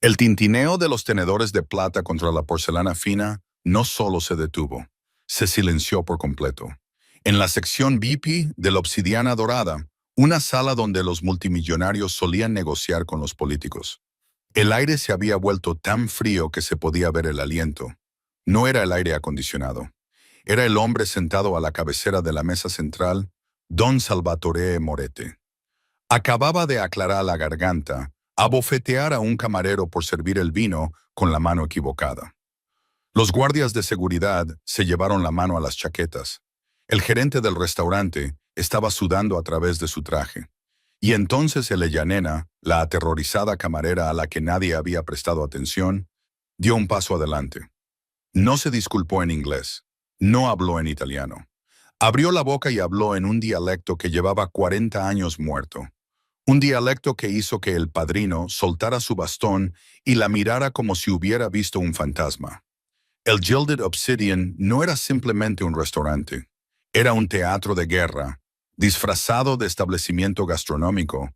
El tintineo de los tenedores de plata contra la porcelana fina no solo se detuvo, se silenció por completo. En la sección VIP de la Obsidiana Dorada, una sala donde los multimillonarios solían negociar con los políticos, el aire se había vuelto tan frío que se podía ver el aliento. No era el aire acondicionado. Era el hombre sentado a la cabecera de la mesa central, Don Salvatore Moretti. Acababa de aclarar la garganta, abofetear a un camarero por servir el vino con la mano equivocada. Los guardias de seguridad se llevaron la mano a las chaquetas. El gerente del restaurante estaba sudando a través de su traje. Y entonces Elena, la aterrorizada camarera a la que nadie había prestado atención, dio un paso adelante. No se disculpó en inglés. No habló en italiano. Abrió la boca y habló en un dialecto que llevaba 40 años muerto. Un dialecto que hizo que el padrino soltara su bastón y la mirara como si hubiera visto un fantasma. El Gilded Obsidian no era simplemente un restaurante. Era un teatro de guerra, disfrazado de establecimiento gastronómico,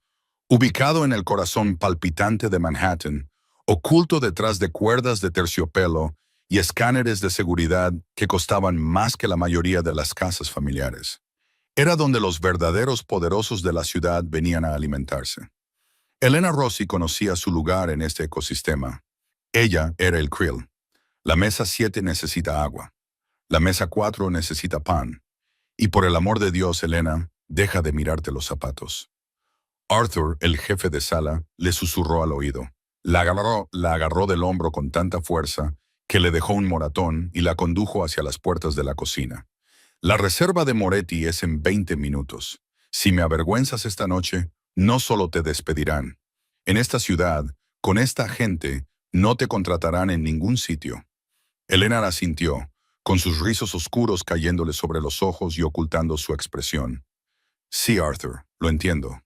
ubicado en el corazón palpitante de Manhattan, oculto detrás de cuerdas de terciopelo y escáneres de seguridad que costaban más que la mayoría de las casas familiares. Era donde los verdaderos poderosos de la ciudad venían a alimentarse. Elena Rossi conocía su lugar en este ecosistema. Ella era el krill. La mesa 7 necesita agua. La mesa 4 necesita pan. Y por el amor de Dios, Elena, deja de mirarte los zapatos. Arthur, el jefe de sala, le susurró al oído. La agarró del hombro con tanta fuerza que le dejó un moratón y la condujo hacia las puertas de la cocina. La reserva de Moretti es en 20 minutos. Si me avergüenzas esta noche, no solo te despedirán. En esta ciudad, con esta gente, no te contratarán en ningún sitio. Elena la sintió, con sus rizos oscuros cayéndole sobre los ojos y ocultando su expresión. Sí, Arthur, lo entiendo.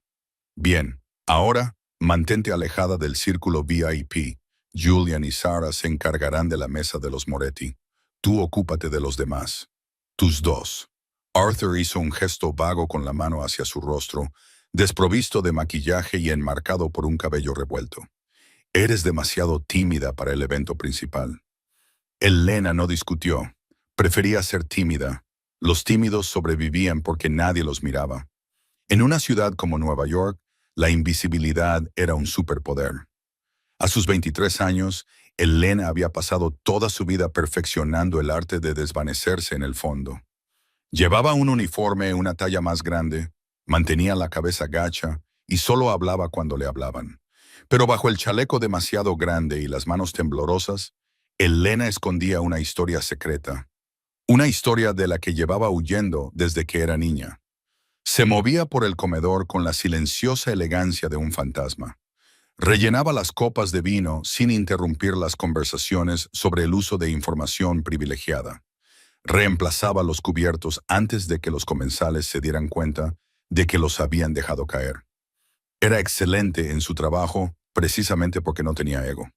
Bien, ahora, mantente alejada del círculo VIP. Julian y Sarah se encargarán de la mesa de los Moretti. Tú ocúpate de los demás. Tus dos. Arthur hizo un gesto vago con la mano hacia su rostro, desprovisto de maquillaje y enmarcado por un cabello revuelto. Eres demasiado tímida para el evento principal. Elena no discutió. Prefería ser tímida. Los tímidos sobrevivían porque nadie los miraba. En una ciudad como Nueva York, la invisibilidad era un superpoder. A sus 23 años, Elena había pasado toda su vida perfeccionando el arte de desvanecerse en el fondo. Llevaba un uniforme una talla más grande, mantenía la cabeza gacha y solo hablaba cuando le hablaban. Pero bajo el chaleco demasiado grande y las manos temblorosas, Elena escondía una historia secreta. Una historia de la que llevaba huyendo desde que era niña. Se movía por el comedor con la silenciosa elegancia de un fantasma. Rellenaba las copas de vino sin interrumpir las conversaciones sobre el uso de información privilegiada. Reemplazaba los cubiertos antes de que los comensales se dieran cuenta de que los habían dejado caer. Era excelente en su trabajo precisamente porque no tenía ego.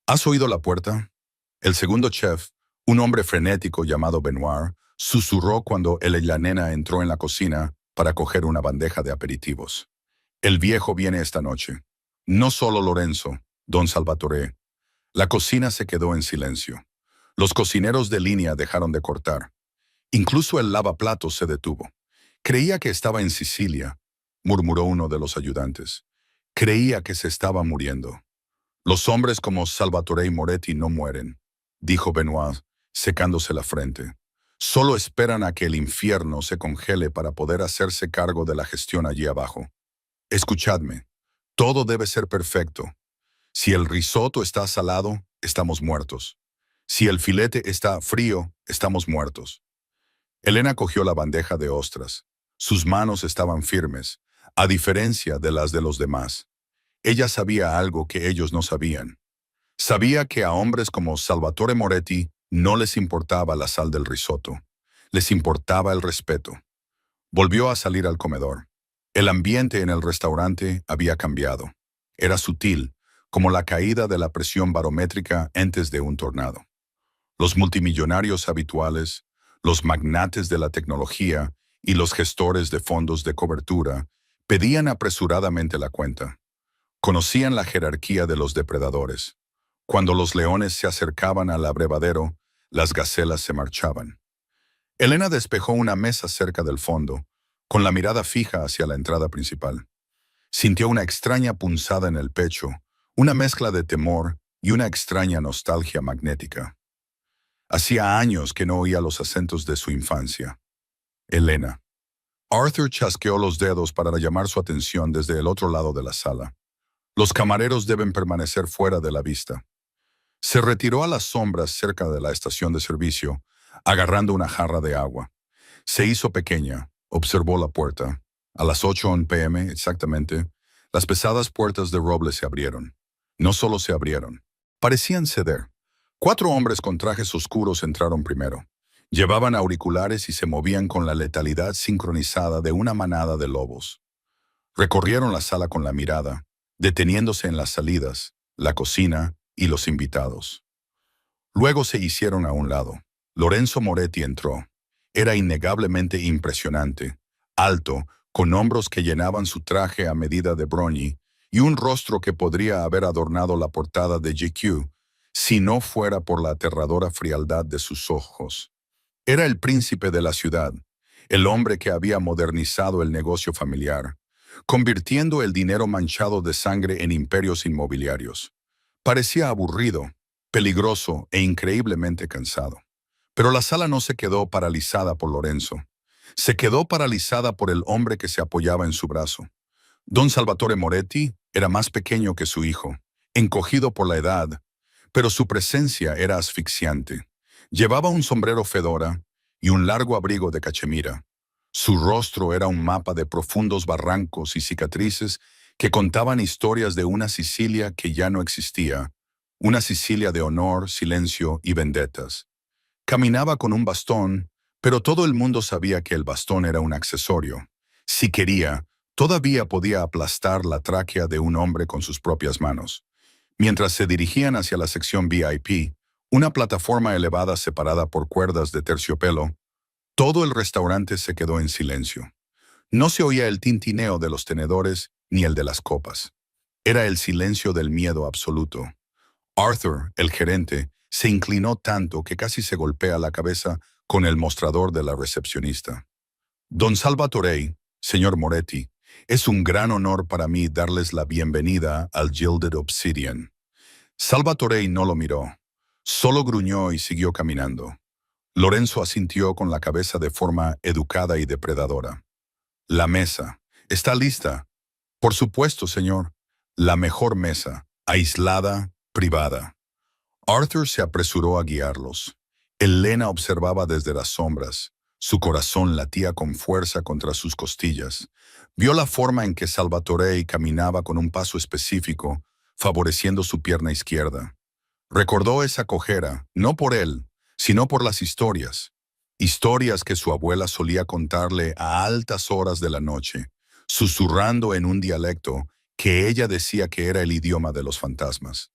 ¿Has oído la puerta? El segundo chef, un hombre frenético llamado Benoit, susurró cuando Elena entró en la cocina para coger una bandeja de aperitivos. El viejo viene esta noche. No solo Lorenzo, don Salvatore. La cocina se quedó en silencio. Los cocineros de línea dejaron de cortar. Incluso el lavaplatos se detuvo. Creía que estaba en Sicilia, murmuró uno de los ayudantes. Creía que se estaba muriendo. Los hombres como Salvatore y Moretti no mueren, dijo Benoit, secándose la frente. Solo esperan a que el infierno se congele para poder hacerse cargo de la gestión allí abajo. Escuchadme. Todo debe ser perfecto. Si el risotto está salado, estamos muertos. Si el filete está frío, estamos muertos. Elena cogió la bandeja de ostras. Sus manos estaban firmes, a diferencia de las de los demás. Ella sabía algo que ellos no sabían. Sabía que a hombres como Salvatore Moretti no les importaba la sal del risotto. Les importaba el respeto. Volvió a salir al comedor. El ambiente en el restaurante había cambiado. Era sutil, como la caída de la presión barométrica antes de un tornado. Los multimillonarios habituales, los magnates de la tecnología y los gestores de fondos de cobertura pedían apresuradamente la cuenta. Conocían la jerarquía de los depredadores. Cuando los leones se acercaban al abrevadero, las gacelas se marchaban. Elena despejó una mesa cerca del fondo, con la mirada fija hacia la entrada principal. Sintió una extraña punzada en el pecho, una mezcla de temor y una extraña nostalgia magnética. Hacía años que no oía los acentos de su infancia. Elena. Arthur chasqueó los dedos para llamar su atención desde el otro lado de la sala. Los camareros deben permanecer fuera de la vista. Se retiró a las sombras cerca de la estación de servicio, agarrando una jarra de agua. Se hizo pequeña, observó la puerta. A las 8 p.m. exactamente, las pesadas puertas de roble se abrieron. No solo se abrieron, parecían ceder. 4 hombres con trajes oscuros entraron primero. Llevaban auriculares y se movían con la letalidad sincronizada de una manada de lobos. Recorrieron la sala con la mirada, deteniéndose en las salidas, la cocina y los invitados. Luego se hicieron a un lado. Lorenzo Moretti entró. Era innegablemente impresionante, alto, con hombros que llenaban su traje a medida de Brogni y un rostro que podría haber adornado la portada de GQ si no fuera por la aterradora frialdad de sus ojos. Era el príncipe de la ciudad, el hombre que había modernizado el negocio familiar, convirtiendo el dinero manchado de sangre en imperios inmobiliarios. Parecía aburrido, peligroso e increíblemente cansado. Pero la sala no se quedó paralizada por Lorenzo. Se quedó paralizada por el hombre que se apoyaba en su brazo. Don Salvatore Moretti era más pequeño que su hijo, encogido por la edad, pero su presencia era asfixiante. Llevaba un sombrero fedora y un largo abrigo de cachemira. Su rostro era un mapa de profundos barrancos y cicatrices que contaban historias de una Sicilia que ya no existía, una Sicilia de honor, silencio y vendetas. Caminaba con un bastón, pero todo el mundo sabía que el bastón era un accesorio. Si quería, todavía podía aplastar la tráquea de un hombre con sus propias manos. Mientras se dirigían hacia la sección VIP, una plataforma elevada separada por cuerdas de terciopelo, todo el restaurante se quedó en silencio. No se oía el tintineo de los tenedores ni el de las copas. Era el silencio del miedo absoluto. Arthur, el gerente, se inclinó tanto que casi se golpea la cabeza con el mostrador de la recepcionista. Don Salvatore, señor Moretti, es un gran honor para mí darles la bienvenida al Gilded Obsidian. Salvatore no lo miró, solo gruñó y siguió caminando. Lorenzo asintió con la cabeza de forma educada y depredadora. La mesa. ¿Está lista? Por supuesto, señor. La mejor mesa, aislada, privada. Arthur se apresuró a guiarlos. Elena observaba desde las sombras. Su corazón latía con fuerza contra sus costillas. Vio la forma en que Salvatore caminaba con un paso específico, favoreciendo su pierna izquierda. Recordó esa cojera, no por él, sino por las historias. Historias que su abuela solía contarle a altas horas de la noche, susurrando en un dialecto que ella decía que era el idioma de los fantasmas.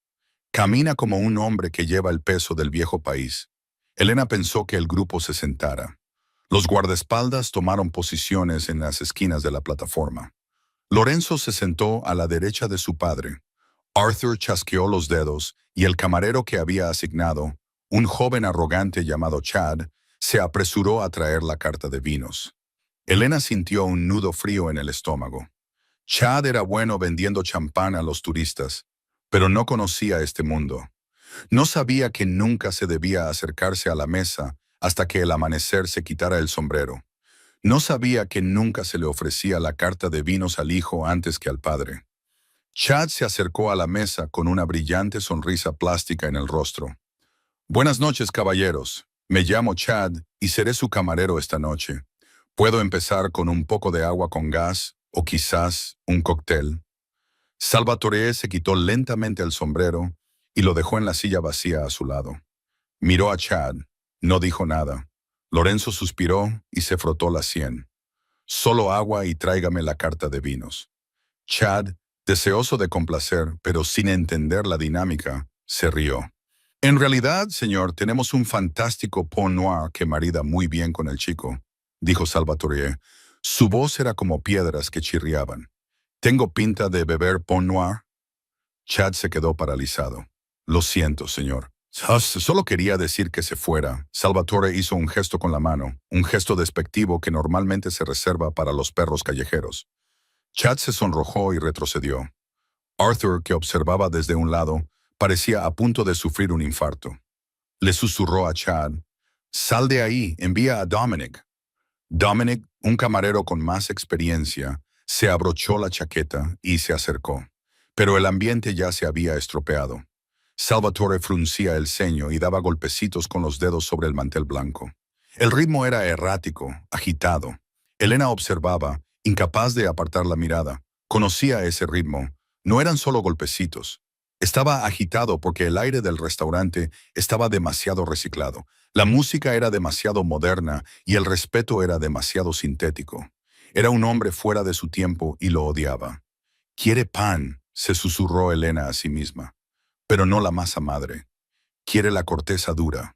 Camina como un hombre que lleva el peso del viejo país. Elena pensó que el grupo se sentara. Los guardaespaldas tomaron posiciones en las esquinas de la plataforma. Lorenzo se sentó a la derecha de su padre. Arthur chasqueó los dedos y el camarero que había asignado, un joven arrogante llamado Chad, se apresuró a traer la carta de vinos. Elena sintió un nudo frío en el estómago. Chad era bueno vendiendo champán a los turistas, pero no conocía este mundo. No sabía que nunca se debía acercarse a la mesa hasta que el amanecer se quitara el sombrero. No sabía que nunca se le ofrecía la carta de vinos al hijo antes que al padre. Chad se acercó a la mesa con una brillante sonrisa plástica en el rostro. Buenas noches, caballeros. Me llamo Chad y seré su camarero esta noche. ¿Puedo empezar con un poco de agua con gas o quizás un cóctel? Salvatore se quitó lentamente el sombrero y lo dejó en la silla vacía a su lado. Miró a Chad. No dijo nada. Lorenzo suspiró y se frotó la sien. Solo agua y tráigame la carta de vinos. Chad, deseoso de complacer, pero sin entender la dinámica, se rió. En realidad, señor, tenemos un fantástico Pinot Noir que marida muy bien con el chico, dijo Salvatore. Su voz era como piedras que chirriaban. ¿Tengo pinta de beber Pinot Noir? Chad se quedó paralizado. Lo siento, señor. Solo quería decir que se fuera. Salvatore hizo un gesto con la mano, un gesto despectivo que normalmente se reserva para los perros callejeros. Chad se sonrojó y retrocedió. Arthur, que observaba desde un lado, parecía a punto de sufrir un infarto. Le susurró a Chad, «Sal de ahí, envía a Dominic». Dominic, un camarero con más experiencia, se abrochó la chaqueta y se acercó. Pero el ambiente ya se había estropeado. Salvatore fruncía el ceño y daba golpecitos con los dedos sobre el mantel blanco. El ritmo era errático, agitado. Elena observaba, incapaz de apartar la mirada. Conocía ese ritmo. No eran solo golpecitos. Estaba agitado porque el aire del restaurante estaba demasiado reciclado. La música era demasiado moderna y el respeto era demasiado sintético. Era un hombre fuera de su tiempo y lo odiaba. «Quiere pan», se susurró Elena a sí misma. «Pero no la masa madre. Quiere la corteza dura».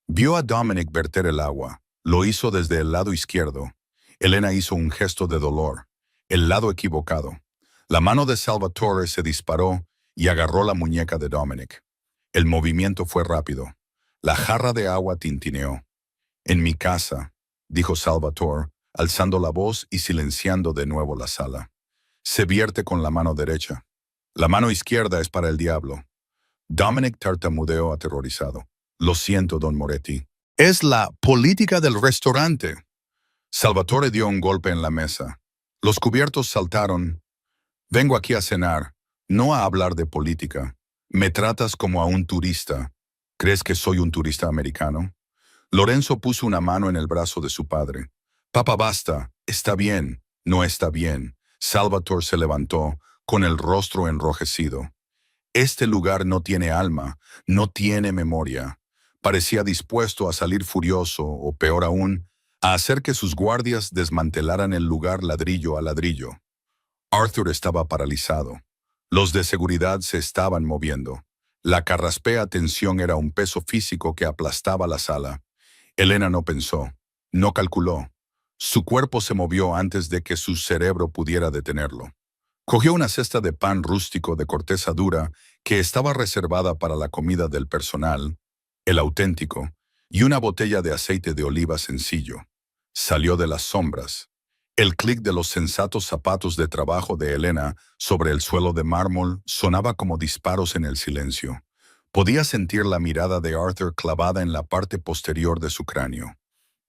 Vio a Dominic verter el agua. Lo hizo desde el lado izquierdo. Elena hizo un gesto de dolor. El lado equivocado. La mano de Salvatore se disparó y agarró la muñeca de Dominic. El movimiento fue rápido. La jarra de agua tintineó. «En mi casa», dijo Salvatore, alzando la voz y silenciando de nuevo la sala. «Se vierte con la mano derecha. La mano izquierda es para el diablo». Dominic tartamudeó aterrorizado. «Lo siento, don Moretti. Es la política del restaurante». Salvatore dio un golpe en la mesa. Los cubiertos saltaron. «Vengo aquí a cenar, no a hablar de política. Me tratas como a un turista. ¿Crees que soy un turista americano?» Lorenzo puso una mano en el brazo de su padre. «Papá, basta. Está bien. No está bien». Salvatore se levantó, con el rostro enrojecido. «Este lugar no tiene alma, no tiene memoria». Parecía dispuesto a salir furioso, o peor aún, a hacer que sus guardias desmantelaran el lugar ladrillo a ladrillo. Arthur estaba paralizado. Los de seguridad se estaban moviendo. La carraspea tensión era un peso físico que aplastaba la sala. Elena no pensó, no calculó. Su cuerpo se movió antes de que su cerebro pudiera detenerlo. Cogió una cesta de pan rústico de corteza dura que estaba reservada para la comida del personal, el auténtico, y una botella de aceite de oliva sencillo. Salió de las sombras. El clic de los sensatos zapatos de trabajo de Elena sobre el suelo de mármol sonaba como disparos en el silencio. Podía sentir la mirada de Arthur clavada en la parte posterior de su cráneo.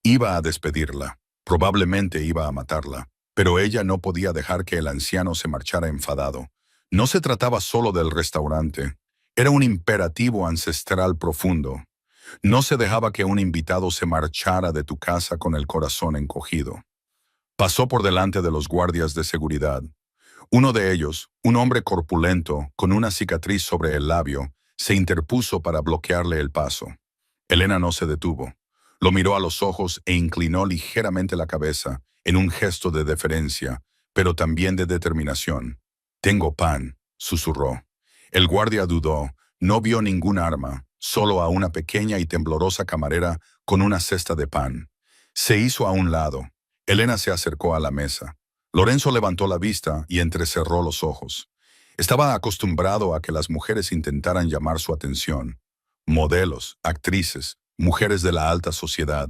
Iba a despedirla. Probablemente iba a matarla. Pero ella no podía dejar que el anciano se marchara enfadado. No se trataba solo del restaurante. Era un imperativo ancestral profundo. No se dejaba que un invitado se marchara de tu casa con el corazón encogido. Pasó por delante de los guardias de seguridad. Uno de ellos, un hombre corpulento, con una cicatriz sobre el labio, se interpuso para bloquearle el paso. Elena no se detuvo. Lo miró a los ojos e inclinó ligeramente la cabeza, en un gesto de deferencia, pero también de determinación. «Tengo pan», susurró. El guardia dudó, no vio ningún arma, solo a una pequeña y temblorosa camarera con una cesta de pan. Se hizo a un lado. Elena se acercó a la mesa. Lorenzo levantó la vista y entrecerró los ojos. Estaba acostumbrado a que las mujeres intentaran llamar su atención. Modelos, actrices, mujeres de la alta sociedad.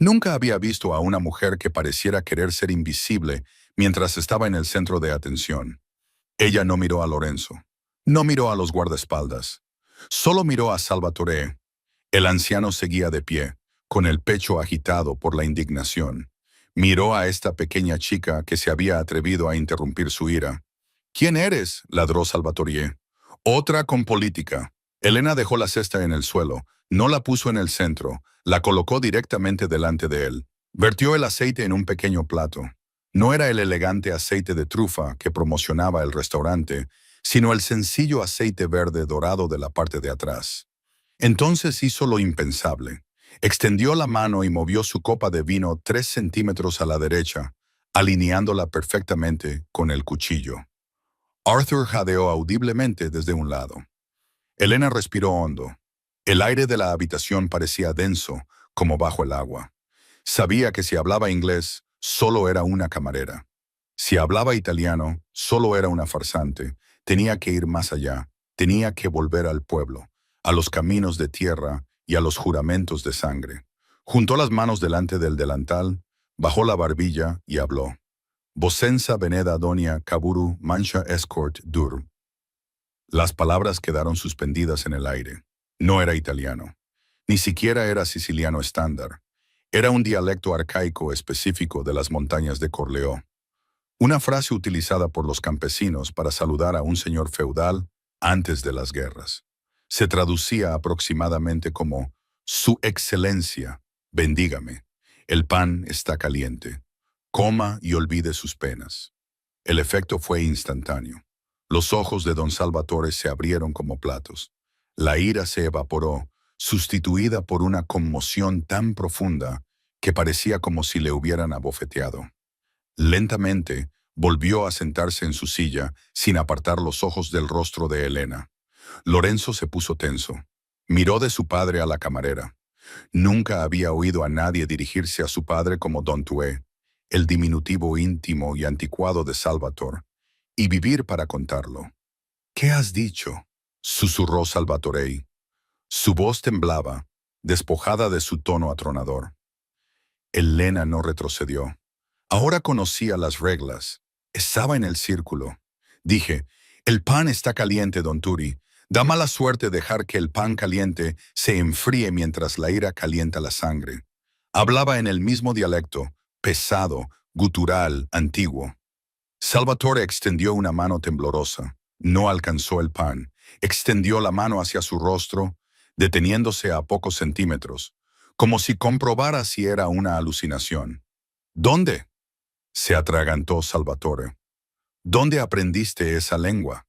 Nunca había visto a una mujer que pareciera querer ser invisible mientras estaba en el centro de atención. Ella no miró a Lorenzo. No miró a los guardaespaldas. Solo miró a Salvatore. El anciano seguía de pie, con el pecho agitado por la indignación. Miró a esta pequeña chica que se había atrevido a interrumpir su ira. «¿Quién eres?», ladró Salvatore. «Otra con política». Elena dejó la cesta en el suelo, no la puso en el centro, la colocó directamente delante de él. Vertió el aceite en un pequeño plato. No era el elegante aceite de trufa que promocionaba el restaurante, sino el sencillo aceite verde dorado de la parte de atrás. Entonces hizo lo impensable. Extendió la mano y movió su copa de vino 3 centímetros a la derecha, alineándola perfectamente con el cuchillo. Arthur jadeó audiblemente desde un lado. Elena respiró hondo. El aire de la habitación parecía denso, como bajo el agua. Sabía que si hablaba inglés, solo era una camarera. Si hablaba italiano, solo era una farsante. Tenía que ir más allá, tenía que volver al pueblo, a los caminos de tierra y a los juramentos de sangre. Juntó las manos delante del delantal, bajó la barbilla y habló. Vosenza veneda donia caburu mancha escort dur. Las palabras quedaron suspendidas en el aire. No era italiano. Ni siquiera era siciliano estándar. Era un dialecto arcaico específico de las montañas de Corleó. Una frase utilizada por los campesinos para saludar a un señor feudal antes de las guerras. Se traducía aproximadamente como «Su excelencia, bendígame. El pan está caliente. Coma y olvide sus penas». El efecto fue instantáneo. Los ojos de don Salvatore se abrieron como platos. La ira se evaporó, sustituida por una conmoción tan profunda que parecía como si le hubieran abofeteado. Lentamente, volvió a sentarse en su silla sin apartar los ojos del rostro de Elena. Lorenzo se puso tenso. Miró de su padre a la camarera. Nunca había oído a nadie dirigirse a su padre como Don Tué, el diminutivo íntimo y anticuado de Salvatore, y vivir para contarlo. «¿Qué has dicho?», susurró Salvatore. Su voz temblaba, despojada de su tono atronador. Elena no retrocedió. Ahora conocía las reglas. Estaba en el círculo. Dije, «El pan está caliente, don Turi. Da mala suerte dejar que el pan caliente se enfríe mientras la ira calienta la sangre». Hablaba en el mismo dialecto, pesado, gutural, antiguo. Salvatore extendió una mano temblorosa. No alcanzó el pan. Extendió la mano hacia su rostro, deteniéndose a pocos centímetros, como si comprobara si era una alucinación. «¿Dónde?», se atragantó Salvatore. «¿Dónde aprendiste esa lengua?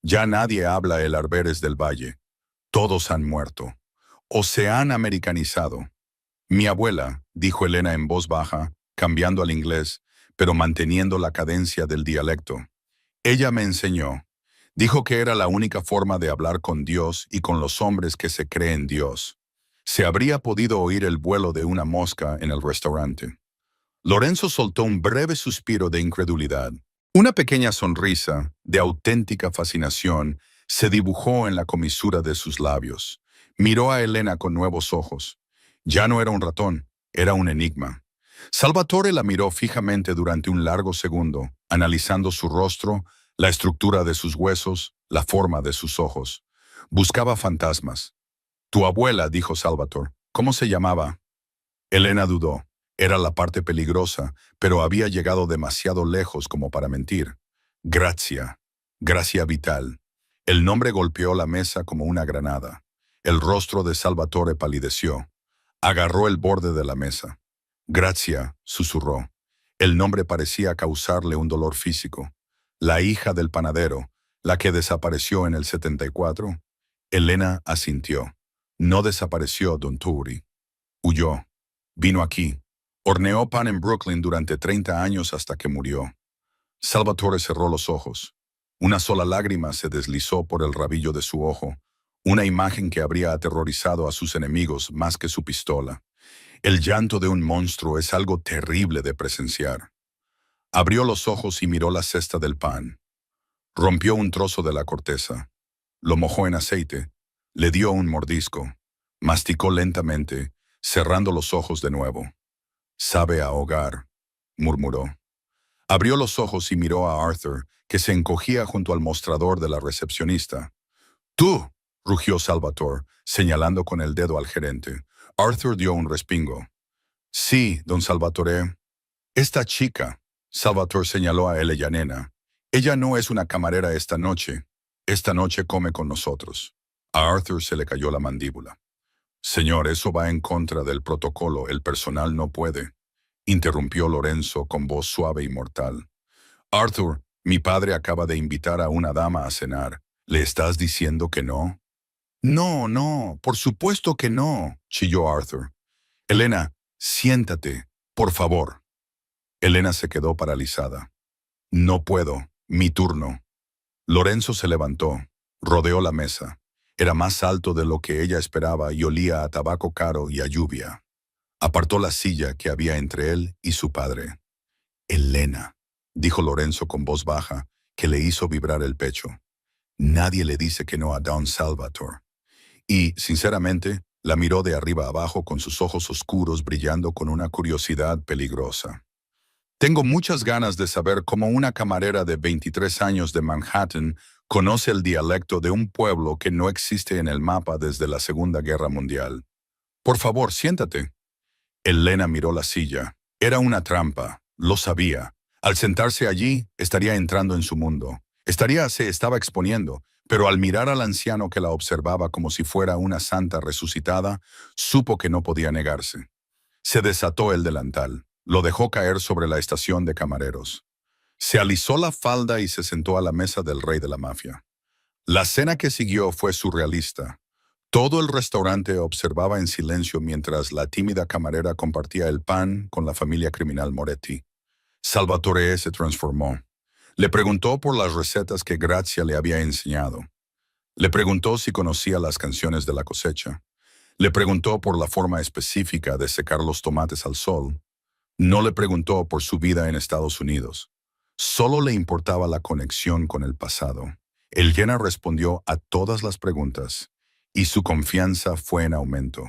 Ya nadie habla el Arberes del Valle. Todos han muerto. O se han americanizado». «Mi abuela», dijo Elena en voz baja, cambiando al inglés, pero manteniendo la cadencia del dialecto. «Ella me enseñó. Dijo que era la única forma de hablar con Dios y con los hombres que se creen Dios». Se habría podido oír el vuelo de una mosca en el restaurante. Lorenzo soltó un breve suspiro de incredulidad. Una pequeña sonrisa, de auténtica fascinación, se dibujó en la comisura de sus labios. Miró a Elena con nuevos ojos. Ya no era un ratón, era un enigma. Salvatore la miró fijamente durante un largo segundo, analizando su rostro, la estructura de sus huesos, la forma de sus ojos. Buscaba fantasmas. «Tu abuela», dijo Salvatore. «¿Cómo se llamaba?». Elena dudó. Era la parte peligrosa, pero había llegado demasiado lejos como para mentir. «Grazia. Gracia Vital». El nombre golpeó la mesa como una granada. El rostro de Salvatore palideció. Agarró el borde de la mesa. «Grazia», susurró. El nombre parecía causarle un dolor físico. «La hija del panadero, la que desapareció en el 74». Elena asintió. «No desapareció, don Turi. Huyó. Vino aquí. Horneó pan en Brooklyn durante 30 años hasta que murió». Salvatore cerró los ojos. Una sola lágrima se deslizó por el rabillo de su ojo, una imagen que habría aterrorizado a sus enemigos más que su pistola. El llanto de un monstruo es algo terrible de presenciar. Abrió los ojos y miró la cesta del pan. Rompió un trozo de la corteza. Lo mojó en aceite. Le dio un mordisco. Masticó lentamente, cerrando los ojos de nuevo. «Sabe a hogar», murmuró. Abrió los ojos y miró a Arthur, que se encogía junto al mostrador de la recepcionista. «¡Tú!», rugió Salvatore, señalando con el dedo al gerente. Arthur dio un respingo. «Sí, don Salvatore. Esta chica», Salvatore señaló a Elena. «Ella no es una camarera esta noche. Esta noche come con nosotros». A Arthur se le cayó la mandíbula. «Señor, eso va en contra del protocolo. El personal no puede», interrumpió Lorenzo con voz suave y mortal. «Arthur, mi padre acaba de invitar a una dama a cenar. ¿Le estás diciendo que no?». «No, no, por supuesto que no», chilló Arthur. «Elena, siéntate, por favor». Elena se quedó paralizada. «No puedo, mi turno». Lorenzo se levantó, rodeó la mesa. Era más alto de lo que ella esperaba y olía a tabaco caro y a lluvia. Apartó la silla que había entre él y su padre. «Elena», dijo Lorenzo con voz baja, que le hizo vibrar el pecho. Nadie le dice que no a Don Salvatore. Y, sinceramente, la miró de arriba abajo con sus ojos oscuros brillando con una curiosidad peligrosa. Tengo muchas ganas de saber cómo una camarera de 23 años de Manhattan conoce el dialecto de un pueblo que no existe en el mapa desde la Segunda Guerra Mundial. Por favor, siéntate. Elena miró la silla. Era una trampa, lo sabía. Al sentarse allí, estaría entrando en su mundo. Se estaba exponiendo, pero al mirar al anciano que la observaba como si fuera una santa resucitada, supo que no podía negarse. Se desató el delantal. Lo dejó caer sobre la estación de camareros. Se alisó la falda y se sentó a la mesa del rey de la mafia. La cena que siguió fue surrealista. Todo el restaurante observaba en silencio mientras la tímida camarera compartía el pan con la familia criminal Moretti. Salvatore se transformó. Le preguntó por las recetas que Grazia le había enseñado. Le preguntó si conocía las canciones de la cosecha. Le preguntó por la forma específica de secar los tomates al sol. No le preguntó por su vida en Estados Unidos. Solo le importaba la conexión con el pasado. Elena respondió a todas las preguntas, y su confianza fue en aumento.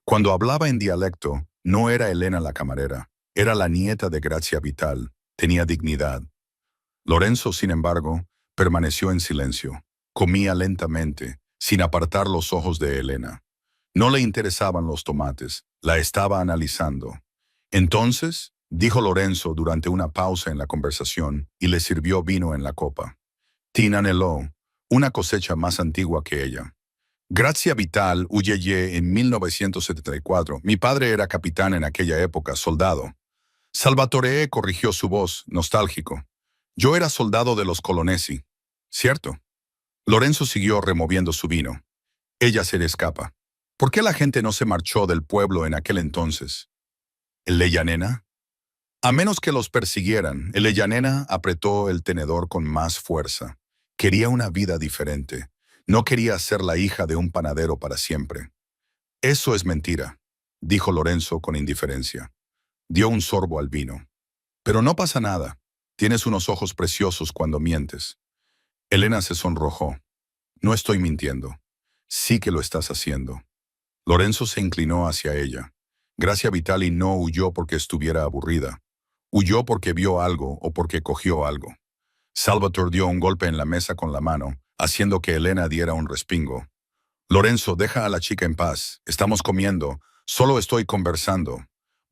Cuando hablaba en dialecto, no era Elena la camarera, era la nieta de Grazia Vital, tenía dignidad. Lorenzo, sin embargo, permaneció en silencio. Comía lentamente, sin apartar los ojos de Elena. No le interesaban los tomates, la estaba analizando. Entonces, dijo Lorenzo durante una pausa en la conversación y le sirvió vino en la copa. Tina anheló una cosecha más antigua que ella. Grazia Vital huyeye en 1974. Mi padre era capitán en aquella época, soldado. Salvatore corrigió su voz, nostálgico. Yo era soldado de los Colonesi. ¿Cierto? Lorenzo siguió removiendo su vino. Ella se le escapa. ¿Por qué la gente no se marchó del pueblo en aquel entonces? ¿El Leyanena? A menos que los persiguieran, el Leyanena apretó el tenedor con más fuerza. Quería una vida diferente. No quería ser la hija de un panadero para siempre. Eso es mentira, dijo Lorenzo con indiferencia. Dio un sorbo al vino. Pero no pasa nada. Tienes unos ojos preciosos cuando mientes. Elena se sonrojó. No estoy mintiendo. Sí que lo estás haciendo. Lorenzo se inclinó hacia ella. Grazia Vitali no huyó porque estuviera aburrida. Huyó porque vio algo o porque cogió algo. Salvatore dio un golpe en la mesa con la mano, haciendo que Elena diera un respingo. Lorenzo, deja a la chica en paz. Estamos comiendo. Solo estoy conversando.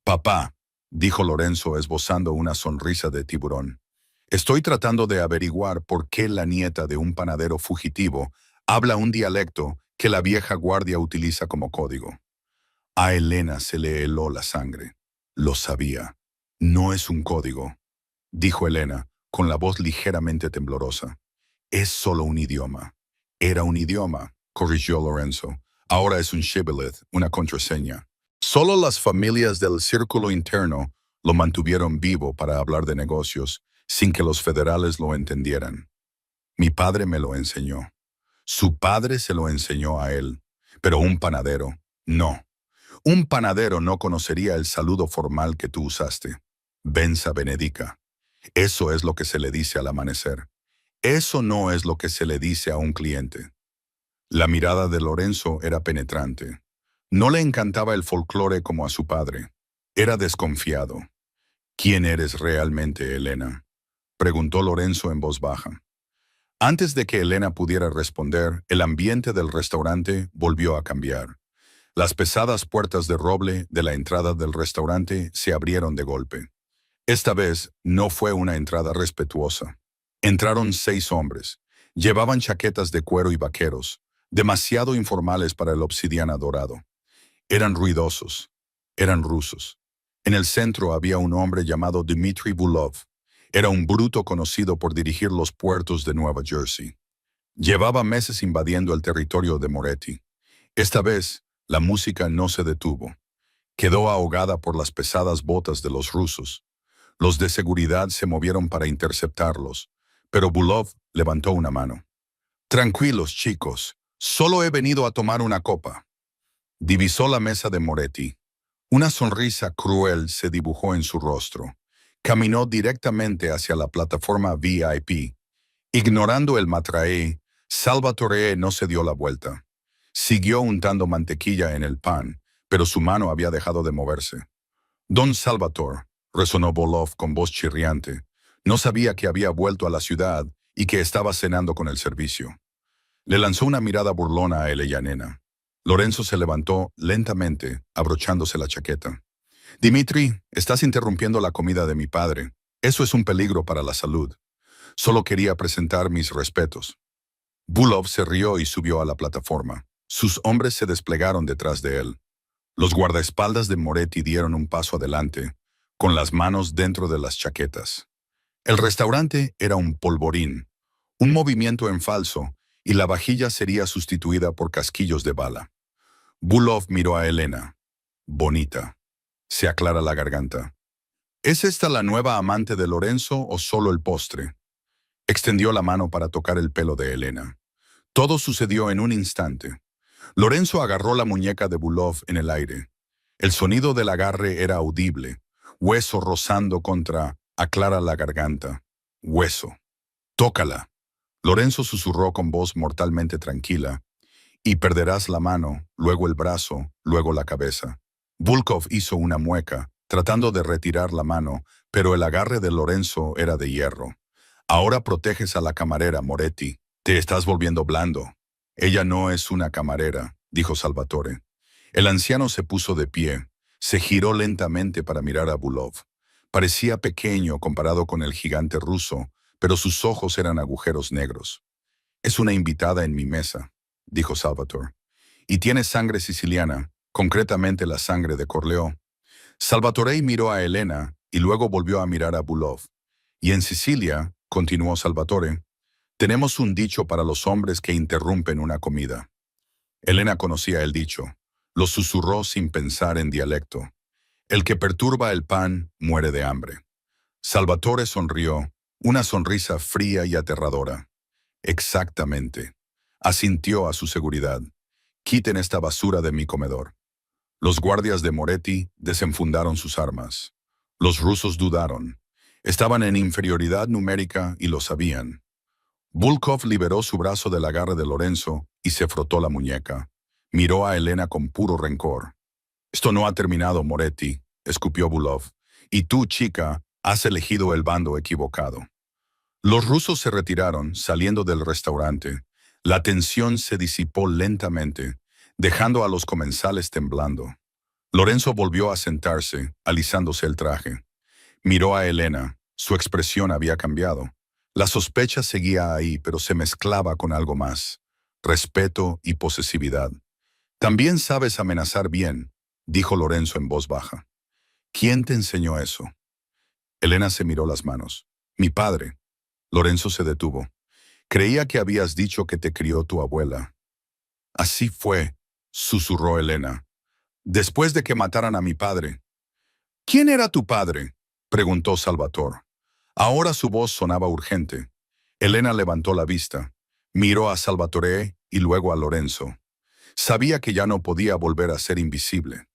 Papá, dijo Lorenzo esbozando una sonrisa de tiburón. Estoy tratando de averiguar por qué la nieta de un panadero fugitivo habla un dialecto que la vieja guardia utiliza como código. A Elena se le heló la sangre. Lo sabía. No es un código, dijo Elena, con la voz ligeramente temblorosa. Es solo un idioma. Era un idioma, corrigió Lorenzo. Ahora es un shibboleth, una contraseña. Solo las familias del círculo interno lo mantuvieron vivo para hablar de negocios, sin que los federales lo entendieran. Mi padre me lo enseñó. Su padre se lo enseñó a él, pero un panadero, no. Un panadero no conocería el saludo formal que tú usaste. Benza benedica. Eso es lo que se le dice al amanecer. Eso no es lo que se le dice a un cliente. La mirada de Lorenzo era penetrante. No le encantaba el folclore como a su padre. Era desconfiado. ¿Quién eres realmente, Elena?, preguntó Lorenzo en voz baja. Antes de que Elena pudiera responder, el ambiente del restaurante volvió a cambiar. Las pesadas puertas de roble de la entrada del restaurante se abrieron de golpe. Esta vez no fue una entrada respetuosa. Entraron 6 hombres. Llevaban chaquetas de cuero y vaqueros, demasiado informales para el Obsidiana dorado. Eran ruidosos. Eran rusos. En el centro había un hombre llamado Dmitry Bulov. Era un bruto conocido por dirigir los puertos de Nueva Jersey. Llevaba meses invadiendo el territorio de Moretti. Esta vez, la música no se detuvo. Quedó ahogada por las pesadas botas de los rusos. Los de seguridad se movieron para interceptarlos, pero Bulov levantó una mano. Tranquilos, chicos. Solo he venido a tomar una copa. Divisó la mesa de Moretti. Una sonrisa cruel se dibujó en su rostro. Caminó directamente hacia la plataforma VIP. Ignorando el matraé, Salvatore no se dio la vuelta. Siguió untando mantequilla en el pan, pero su mano había dejado de moverse. Don Salvatore, resonó Volov con voz chirriante. No sabía que había vuelto a la ciudad y que estaba cenando con el servicio. Le lanzó una mirada burlona a Eleyanena. Lorenzo se levantó lentamente, abrochándose la chaqueta. Dimitri, estás interrumpiendo la comida de mi padre. Eso es un peligro para la salud. Solo quería presentar mis respetos. Bulov se rió y subió a la plataforma. Sus hombres se desplegaron detrás de él. Los guardaespaldas de Moretti dieron un paso adelante, con las manos dentro de las chaquetas. El restaurante era un polvorín, un movimiento en falso, y la vajilla sería sustituida por casquillos de bala. Bulov miró a Elena. Bonita. Se aclara la garganta. ¿Es esta la nueva amante de Lorenzo o solo el postre? Extendió la mano para tocar el pelo de Elena. Todo sucedió en un instante. Lorenzo agarró la muñeca de Bulov en el aire. El sonido del agarre era audible. Hueso rozando contra, aclara la garganta. Hueso. Tócala. Lorenzo susurró con voz mortalmente tranquila. Y perderás la mano, luego el brazo, luego la cabeza. Volkov hizo una mueca, tratando de retirar la mano, pero el agarre de Lorenzo era de hierro. Ahora proteges a la camarera, Moretti. Te estás volviendo blando. Ella no es una camarera, dijo Salvatore. El anciano se puso de pie. Se giró lentamente para mirar a Bulov. Parecía pequeño comparado con el gigante ruso, pero sus ojos eran agujeros negros. Es una invitada en mi mesa, dijo Salvatore. Y tiene sangre siciliana, concretamente la sangre de Corleó. Salvatore miró a Elena y luego volvió a mirar a Bulov. Y en Sicilia, continuó Salvatore, tenemos un dicho para los hombres que interrumpen una comida. Elena conocía el dicho. Lo susurró sin pensar en dialecto. El que perturba el pan muere de hambre. Salvatore sonrió, una sonrisa fría y aterradora. Exactamente. Asintió a su seguridad. Quiten esta basura de mi comedor. Los guardias de Moretti desenfundaron sus armas. Los rusos dudaron. Estaban en inferioridad numérica y lo sabían. Volkov liberó su brazo del agarre de Lorenzo y se frotó la muñeca. Miró a Elena con puro rencor. Esto no ha terminado, Moretti, escupió Bulov. Y tú, chica, has elegido el bando equivocado. Los rusos se retiraron, saliendo del restaurante. La tensión se disipó lentamente, dejando a los comensales temblando. Lorenzo volvió a sentarse, alisándose el traje. Miró a Elena. Su expresión había cambiado. La sospecha seguía ahí, pero se mezclaba con algo más. Respeto y posesividad. También sabes amenazar bien, dijo Lorenzo en voz baja. ¿Quién te enseñó eso? Elena se miró las manos. Mi padre. Lorenzo se detuvo. Creía que habías dicho que te crió tu abuela. Así fue, susurró Elena. Después de que mataran a mi padre. ¿Quién era tu padre? Preguntó Salvatore. Ahora su voz sonaba urgente. Elena levantó la vista. Miró a Salvatore y luego a Lorenzo. Sabía que ya no podía volver a ser invisible.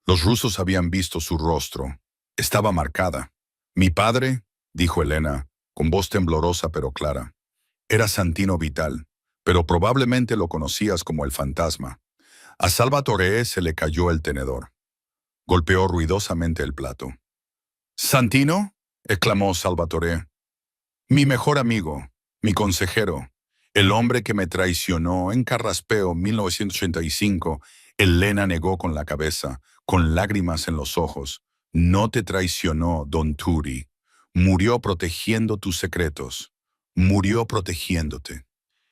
Los rusos habían visto su rostro. Estaba marcada. Mi padre, dijo Elena, con voz temblorosa pero clara. Era Santino Vital, pero probablemente lo conocías como el fantasma. A Salvatore se le cayó el tenedor. Golpeó ruidosamente el plato. ¿Santino? Exclamó Salvatore. Mi mejor amigo, mi consejero, el hombre que me traicionó en Carraspeo 1985. Elena negó con la cabeza, con lágrimas en los ojos. No te traicionó, Don Turi. Murió protegiendo tus secretos. Murió protegiéndote.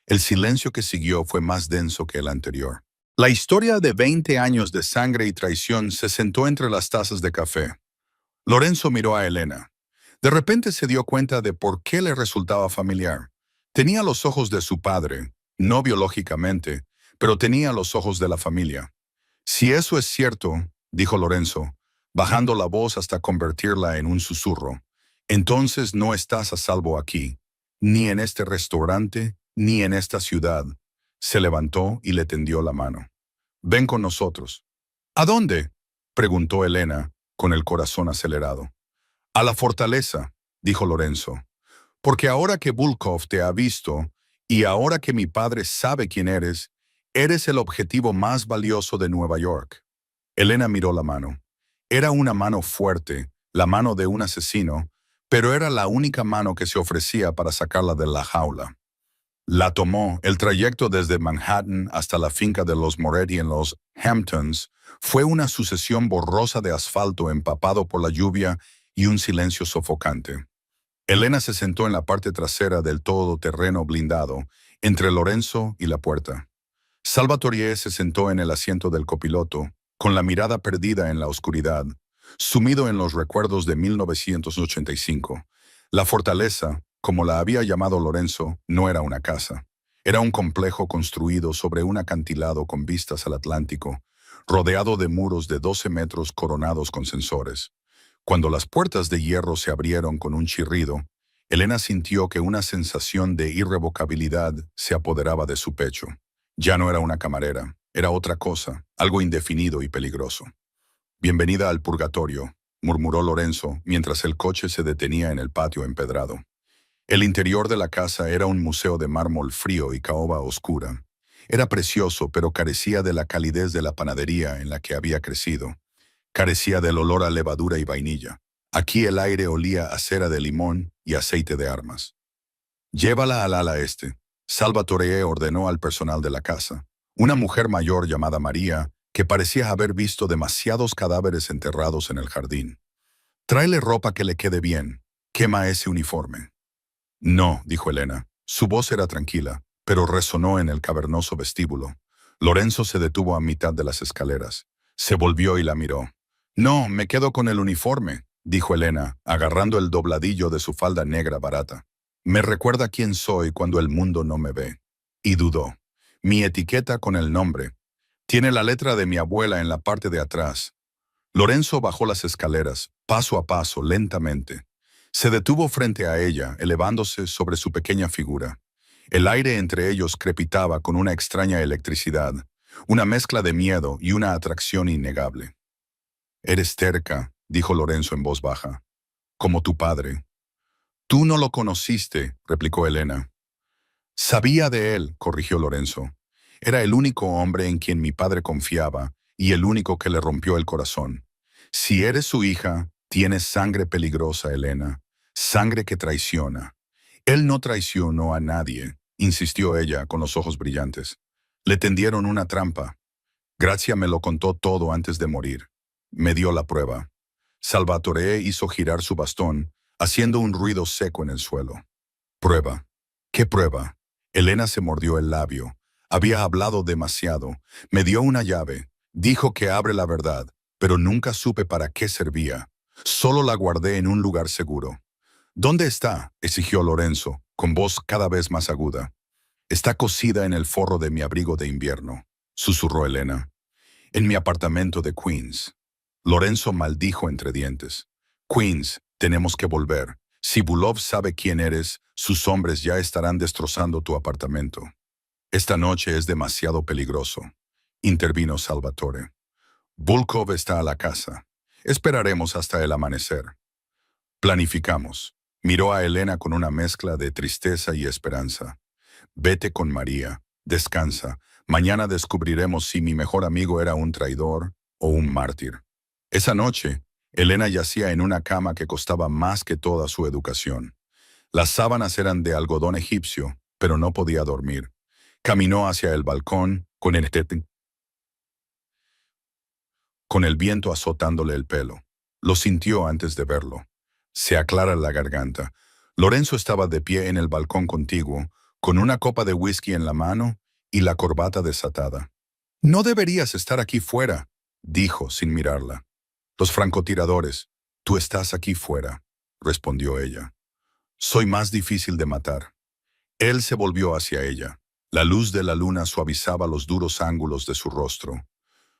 El silencio que siguió fue más denso que el anterior. La historia de 20 años de sangre y traición se sentó entre las tazas de café. Lorenzo miró a Elena. De repente se dio cuenta de por qué le resultaba familiar. Tenía los ojos de su padre, no biológicamente, pero tenía los ojos de la familia. Si eso es cierto, dijo Lorenzo, bajando la voz hasta convertirla en un susurro, entonces no estás a salvo aquí, ni en este restaurante, ni en esta ciudad. Se levantó y le tendió la mano. Ven con nosotros. ¿A dónde? Preguntó Elena, con el corazón acelerado. A la fortaleza, dijo Lorenzo, porque ahora que Volkov te ha visto Y ahora que mi padre sabe quién eres el objetivo más valioso de Nueva York. Elena miró la mano. Era una mano fuerte, la mano de un asesino, pero era la única mano que se ofrecía para sacarla de la jaula. La tomó. El trayecto desde Manhattan hasta la finca de los Moretti en los Hamptons fue una sucesión borrosa de asfalto empapado por la lluvia y un silencio sofocante. Elena se sentó en la parte trasera del todoterreno blindado, entre Lorenzo y la puerta. Salvatore se sentó en el asiento del copiloto, con la mirada perdida en la oscuridad, sumido en los recuerdos de 1985. La fortaleza, como la había llamado Lorenzo, no era una casa. Era un complejo construido sobre un acantilado con vistas al Atlántico, rodeado de muros de 12 metros coronados con sensores. Cuando las puertas de hierro se abrieron con un chirrido, Elena sintió que una sensación de irrevocabilidad se apoderaba de su pecho. Ya no era una camarera, era otra cosa, algo indefinido y peligroso. «Bienvenida al purgatorio», murmuró Lorenzo mientras el coche se detenía en el patio empedrado. El interior de la casa era un museo de mármol frío y caoba oscura. Era precioso, pero carecía de la calidez de la panadería en la que había crecido. Carecía del olor a levadura y vainilla. Aquí el aire olía a cera de limón y aceite de armas. «Llévala al ala este», Salvatore ordenó al personal de la casa. Una mujer mayor llamada María, que parecía haber visto demasiados cadáveres enterrados en el jardín. «Tráele ropa que le quede bien. Quema ese uniforme». «No», dijo Elena. Su voz era tranquila, pero resonó en el cavernoso vestíbulo. Lorenzo se detuvo a mitad de las escaleras. Se volvió y la miró. «No, me quedo con el uniforme», dijo Elena, agarrando el dobladillo de su falda negra barata. «Me recuerda quién soy cuando el mundo no me ve». Y dudó. «Mi etiqueta con el nombre. Tiene la letra de mi abuela en la parte de atrás». Lorenzo bajó las escaleras, paso a paso, lentamente. Se detuvo frente a ella, elevándose sobre su pequeña figura. El aire entre ellos crepitaba con una extraña electricidad, una mezcla de miedo y una atracción innegable. «Eres terca», dijo Lorenzo en voz baja, «como tu padre». «Tú no lo conociste», replicó Elena. «Sabía de él», corrigió Lorenzo. «Era el único hombre en quien mi padre confiaba y el único que le rompió el corazón. Si eres su hija, tienes sangre peligrosa, Elena, sangre que traiciona». «Él no traicionó a nadie», insistió ella con los ojos brillantes. «Le tendieron una trampa. Grazia me lo contó todo antes de morir. Me dio la prueba». Salvatore hizo girar su bastón, haciendo un ruido seco en el suelo. «¿Prueba? ¿Qué prueba?» Elena se mordió el labio. Había hablado demasiado. Me dio una llave. Dijo que abre la verdad, pero nunca supe para qué servía. Solo la guardé en un lugar seguro. «¿Dónde está?», exigió Lorenzo, con voz cada vez más aguda. «Está cosida en el forro de mi abrigo de invierno», susurró Elena. «En mi apartamento de Queens». Lorenzo maldijo entre dientes. «Queens, tenemos que volver. Si Bulov sabe quién eres, sus hombres ya estarán destrozando tu apartamento». «Esta noche es demasiado peligroso», intervino Salvatore. «Bulkov está a la casa. Esperaremos hasta el amanecer». «Planificamos». Miró a Elena con una mezcla de tristeza y esperanza. «Vete con María. Descansa. Mañana descubriremos si mi mejor amigo era un traidor o un mártir». Esa noche, Elena yacía en una cama que costaba más que toda su educación. Las sábanas eran de algodón egipcio, pero no podía dormir. Caminó hacia el balcón con el viento azotándole el pelo. Lo sintió antes de verlo. Se aclara la garganta. Lorenzo estaba de pie en el balcón contiguo, con una copa de whisky en la mano y la corbata desatada. «No deberías estar aquí fuera», dijo sin mirarla. «Los francotiradores. Tú estás aquí fuera», respondió ella. «Soy más difícil de matar». Él se volvió hacia ella. La luz de la luna suavizaba los duros ángulos de su rostro.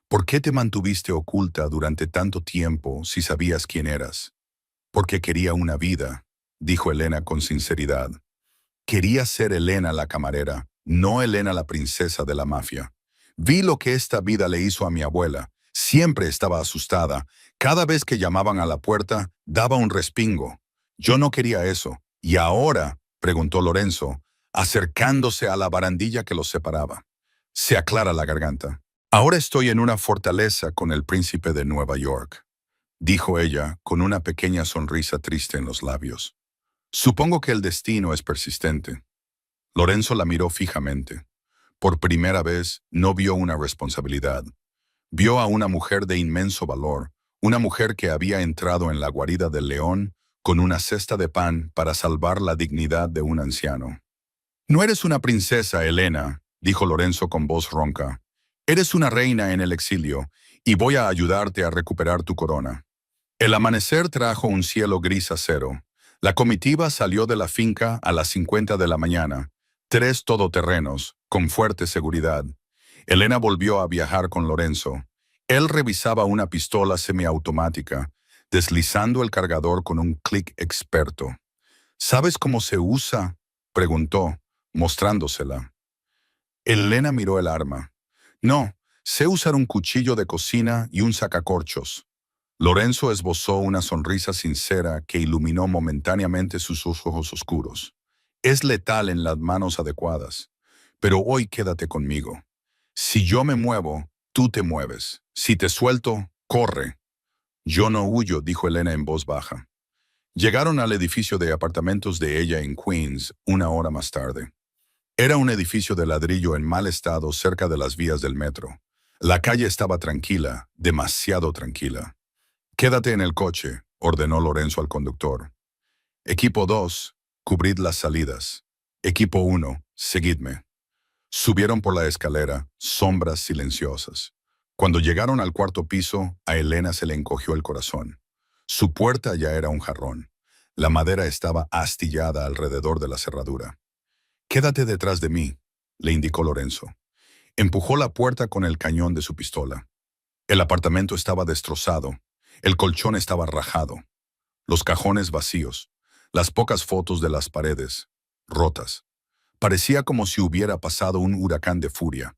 «¿Por qué te mantuviste oculta durante tanto tiempo si sabías quién eras?» «Porque quería una vida», dijo Elena con sinceridad. «Quería ser Elena la camarera, no Elena la princesa de la mafia. Vi lo que esta vida le hizo a mi abuela. Siempre estaba asustada. Cada vez que llamaban a la puerta, daba un respingo. Yo no quería eso. ¿Y ahora?», preguntó Lorenzo, acercándose a la barandilla que los separaba. Se aclara la garganta. Ahora estoy en una fortaleza con el príncipe de Nueva York, dijo ella con una pequeña sonrisa triste en los labios. Supongo que el destino es persistente. Lorenzo la miró fijamente. Por primera vez no vio una responsabilidad. Vio a una mujer de inmenso valor, una mujer que había entrado en la guarida del león con una cesta de pan para salvar la dignidad de un anciano. No eres una princesa, Helena, dijo Lorenzo con voz ronca. Eres una reina en el exilio, y voy a ayudarte a recuperar tu corona. El amanecer trajo un cielo gris acero. La comitiva salió de la finca a las 50 de la mañana, 3 todoterrenos, con fuerte seguridad. Helena volvió a viajar con Lorenzo. Él revisaba una pistola semiautomática, deslizando el cargador con un clic experto. ¿Sabes cómo se usa?, preguntó, mostrándosela. Helena miró el arma. No, sé usar un cuchillo de cocina y un sacacorchos. Lorenzo esbozó una sonrisa sincera que iluminó momentáneamente sus ojos oscuros. Es letal en las manos adecuadas. Pero hoy quédate conmigo. Si yo me muevo, tú te mueves. Si te suelto, corre. Yo no huyo, dijo Helena en voz baja. Llegaron al edificio de apartamentos de ella en Queens 1 hora más tarde. Era un edificio de ladrillo en mal estado cerca de las vías del metro. La calle estaba tranquila, demasiado tranquila. Quédate en el coche, ordenó Lorenzo al conductor. Equipo 2, cubrid las salidas. Equipo 1, seguidme. Subieron por la escalera, sombras silenciosas. Cuando llegaron al 4.º piso, a Helena se le encogió el corazón. Su puerta ya era un jarrón. La madera estaba astillada alrededor de la cerradura. Quédate detrás de mí, le indicó Lorenzo. Empujó la puerta con el cañón de su pistola. El apartamento estaba destrozado. El colchón estaba rajado. Los cajones vacíos. Las pocas fotos de las paredes, rotas. Parecía como si hubiera pasado un huracán de furia.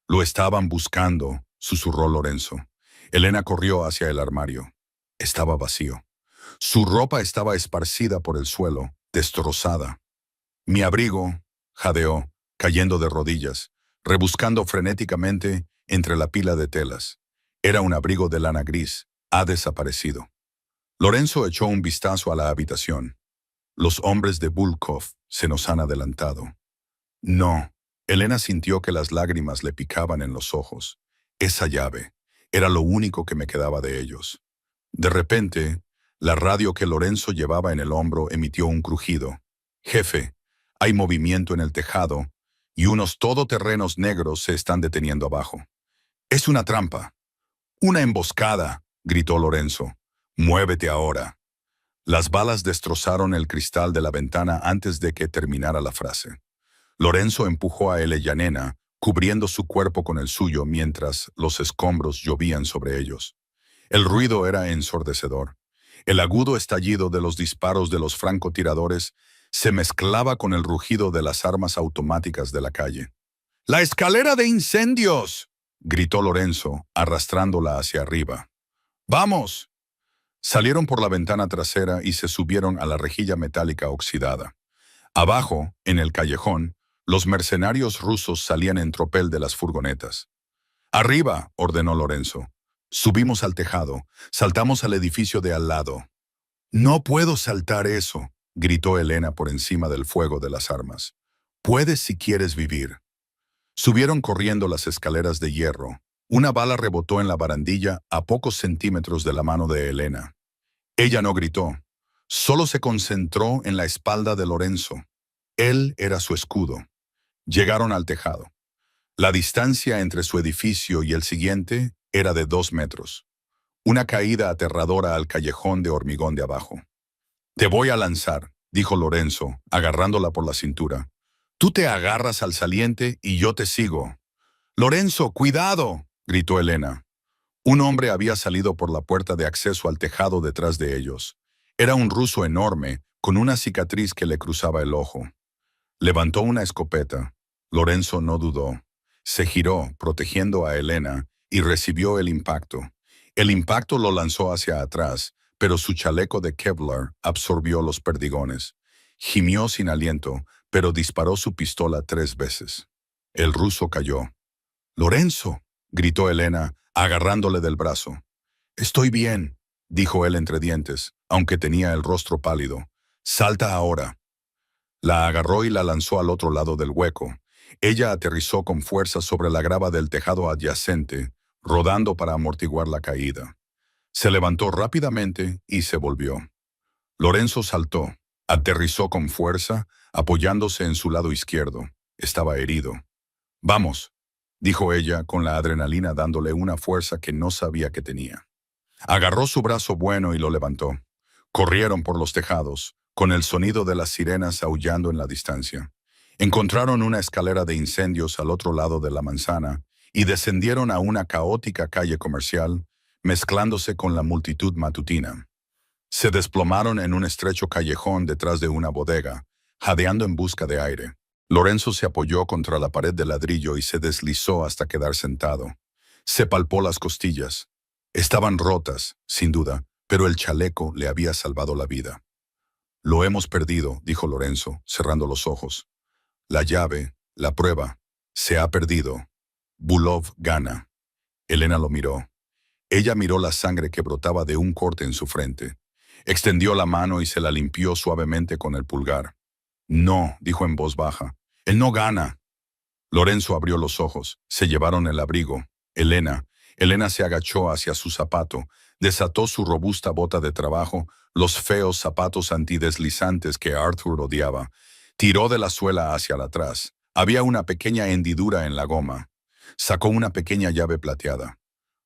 Lo estaban buscando, susurró Lorenzo. Helena corrió hacia el armario. Estaba vacío. Su ropa estaba esparcida por el suelo, destrozada. Mi abrigo, jadeó, cayendo de rodillas, rebuscando frenéticamente entre la pila de telas. Era un abrigo de lana gris. Ha desaparecido. Lorenzo echó un vistazo a la habitación. Los hombres de Volkov se nos han adelantado. No. Helena sintió que las lágrimas le picaban en los ojos. Esa llave era lo único que me quedaba de ellos. De repente, la radio que Lorenzo llevaba en el hombro emitió un crujido. Jefe, hay movimiento en el tejado y unos todoterrenos negros se están deteniendo abajo. Es una trampa. Una emboscada, gritó Lorenzo. Muévete ahora. Las balas destrozaron el cristal de la ventana antes de que terminara la frase. Lorenzo empujó a Helena, cubriendo su cuerpo con el suyo mientras los escombros llovían sobre ellos. El ruido era ensordecedor. El agudo estallido de los disparos de los francotiradores se mezclaba con el rugido de las armas automáticas de la calle. ¡La escalera de incendios!, gritó Lorenzo, arrastrándola hacia arriba. ¡Vamos! Salieron por la ventana trasera y se subieron a la rejilla metálica oxidada. Abajo, en el callejón, los mercenarios rusos salían en tropel de las furgonetas. ¡Arriba!, ordenó Lorenzo. Subimos al tejado, saltamos al edificio de al lado. «No puedo saltar eso», gritó Helena por encima del fuego de las armas. «Puedes si quieres vivir». Subieron corriendo las escaleras de hierro. Una bala rebotó en la barandilla a pocos centímetros de la mano de Helena. Ella no gritó, solo se concentró en la espalda de Lorenzo. Él era su escudo. Llegaron al tejado. La distancia entre su edificio y el siguiente era de 2 metros. Una caída aterradora al callejón de hormigón de abajo. «Te voy a lanzar», dijo Lorenzo, agarrándola por la cintura. «Tú te agarras al saliente y yo te sigo». «Lorenzo, cuidado», gritó Helena. Un hombre había salido por la puerta de acceso al tejado detrás de ellos. Era un ruso enorme, con una cicatriz que le cruzaba el ojo. Levantó una escopeta. Lorenzo no dudó. Se giró, protegiendo a Helena, y recibió el impacto. El impacto lo lanzó hacia atrás, pero su chaleco de Kevlar absorbió los perdigones. Gimió sin aliento, pero disparó su pistola 3 veces. El ruso cayó. «¡Lorenzo!», gritó Elena, agarrándole del brazo. «Estoy bien», dijo él entre dientes, aunque tenía el rostro pálido. «Salta ahora». La agarró y la lanzó al otro lado del hueco. Ella aterrizó con fuerza sobre la grava del tejado adyacente, rodando para amortiguar la caída. Se levantó rápidamente y se volvió. Lorenzo saltó, aterrizó con fuerza, apoyándose en su lado izquierdo. Estaba herido. «Vamos», dijo ella, con la adrenalina dándole una fuerza que no sabía que tenía. Agarró su brazo bueno y lo levantó. Corrieron por los tejados, con el sonido de las sirenas aullando en la distancia. Encontraron una escalera de incendios al otro lado de la manzana y descendieron a una caótica calle comercial, mezclándose con la multitud matutina. Se desplomaron en un estrecho callejón detrás de una bodega, jadeando en busca de aire. Lorenzo se apoyó contra la pared de ladrillo y se deslizó hasta quedar sentado. Se palpó las costillas. Estaban rotas, sin duda, pero el chaleco le había salvado la vida. «Lo hemos perdido», dijo Lorenzo, cerrando los ojos. «La llave, la prueba, se ha perdido. Bulov gana». Elena lo miró. Ella miró la sangre que brotaba de un corte en su frente. Extendió la mano y se la limpió suavemente con el pulgar. «No», dijo en voz baja. «Él no gana». Lorenzo abrió los ojos. Se llevaron el abrigo. Elena se agachó hacia su zapato, desató su robusta bota de trabajo, los feos zapatos antideslizantes que Arthur odiaba. Tiró de la suela hacia atrás. Había una pequeña hendidura en la goma. Sacó una pequeña llave plateada.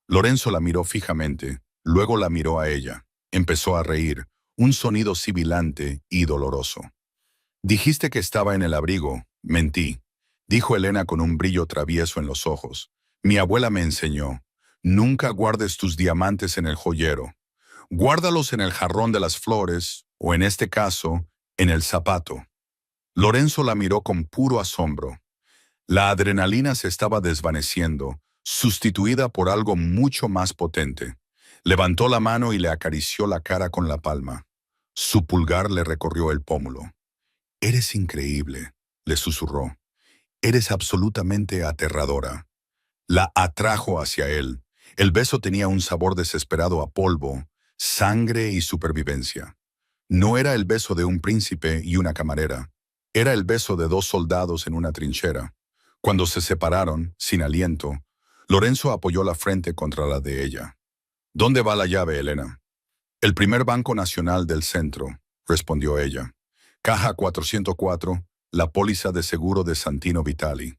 Lorenzo la miró fijamente, luego la miró a ella. Empezó a reír, un sonido sibilante y doloroso. «Dijiste que estaba en el abrigo. Mentí», dijo Elena con un brillo travieso en los ojos. «Mi abuela me enseñó. Nunca guardes tus diamantes en el joyero. Guárdalos en el jarrón de las flores, o en este caso, en el zapato». Lorenzo la miró con puro asombro. La adrenalina se estaba desvaneciendo, sustituida por algo mucho más potente. Levantó la mano y le acarició la cara con la palma. Su pulgar le recorrió el pómulo. «Eres increíble», le susurró. «Eres absolutamente aterradora». La atrajo hacia él. El beso tenía un sabor desesperado a polvo, sangre y supervivencia. No era el beso de un príncipe y una camarera. Era el beso de 2 soldados en una trinchera. Cuando se separaron, sin aliento, Lorenzo apoyó la frente contra la de ella. «¿Dónde va la llave, Elena?» «El primer Banco Nacional del Centro», respondió ella. «Caja 404, la póliza de seguro de Santino Vitali».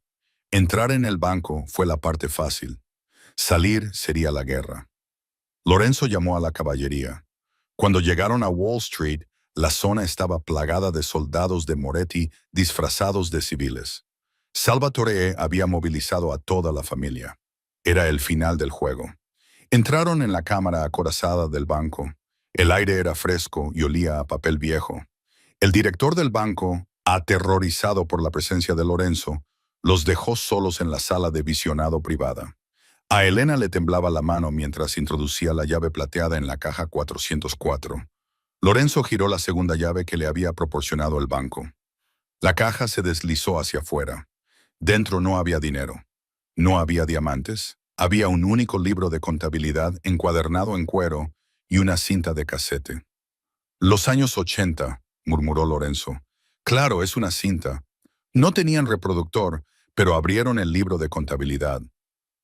Entrar en el banco fue la parte fácil. Salir sería la guerra. Lorenzo llamó a la caballería. Cuando llegaron a Wall Street, la zona estaba plagada de soldados de Moretti disfrazados de civiles. Salvatore había movilizado a toda la familia. Era el final del juego. Entraron en la cámara acorazada del banco. El aire era fresco y olía a papel viejo. El director del banco, aterrorizado por la presencia de Lorenzo, los dejó solos en la sala de visionado privada. A Elena le temblaba la mano mientras introducía la llave plateada en la caja 404. Lorenzo giró la segunda llave que le había proporcionado el banco. La caja se deslizó hacia afuera. Dentro no había dinero. No había diamantes. Había un único libro de contabilidad encuadernado en cuero y una cinta de casete. «Los años 80», murmuró Lorenzo. «Claro, es una cinta». No tenían reproductor, pero abrieron el libro de contabilidad.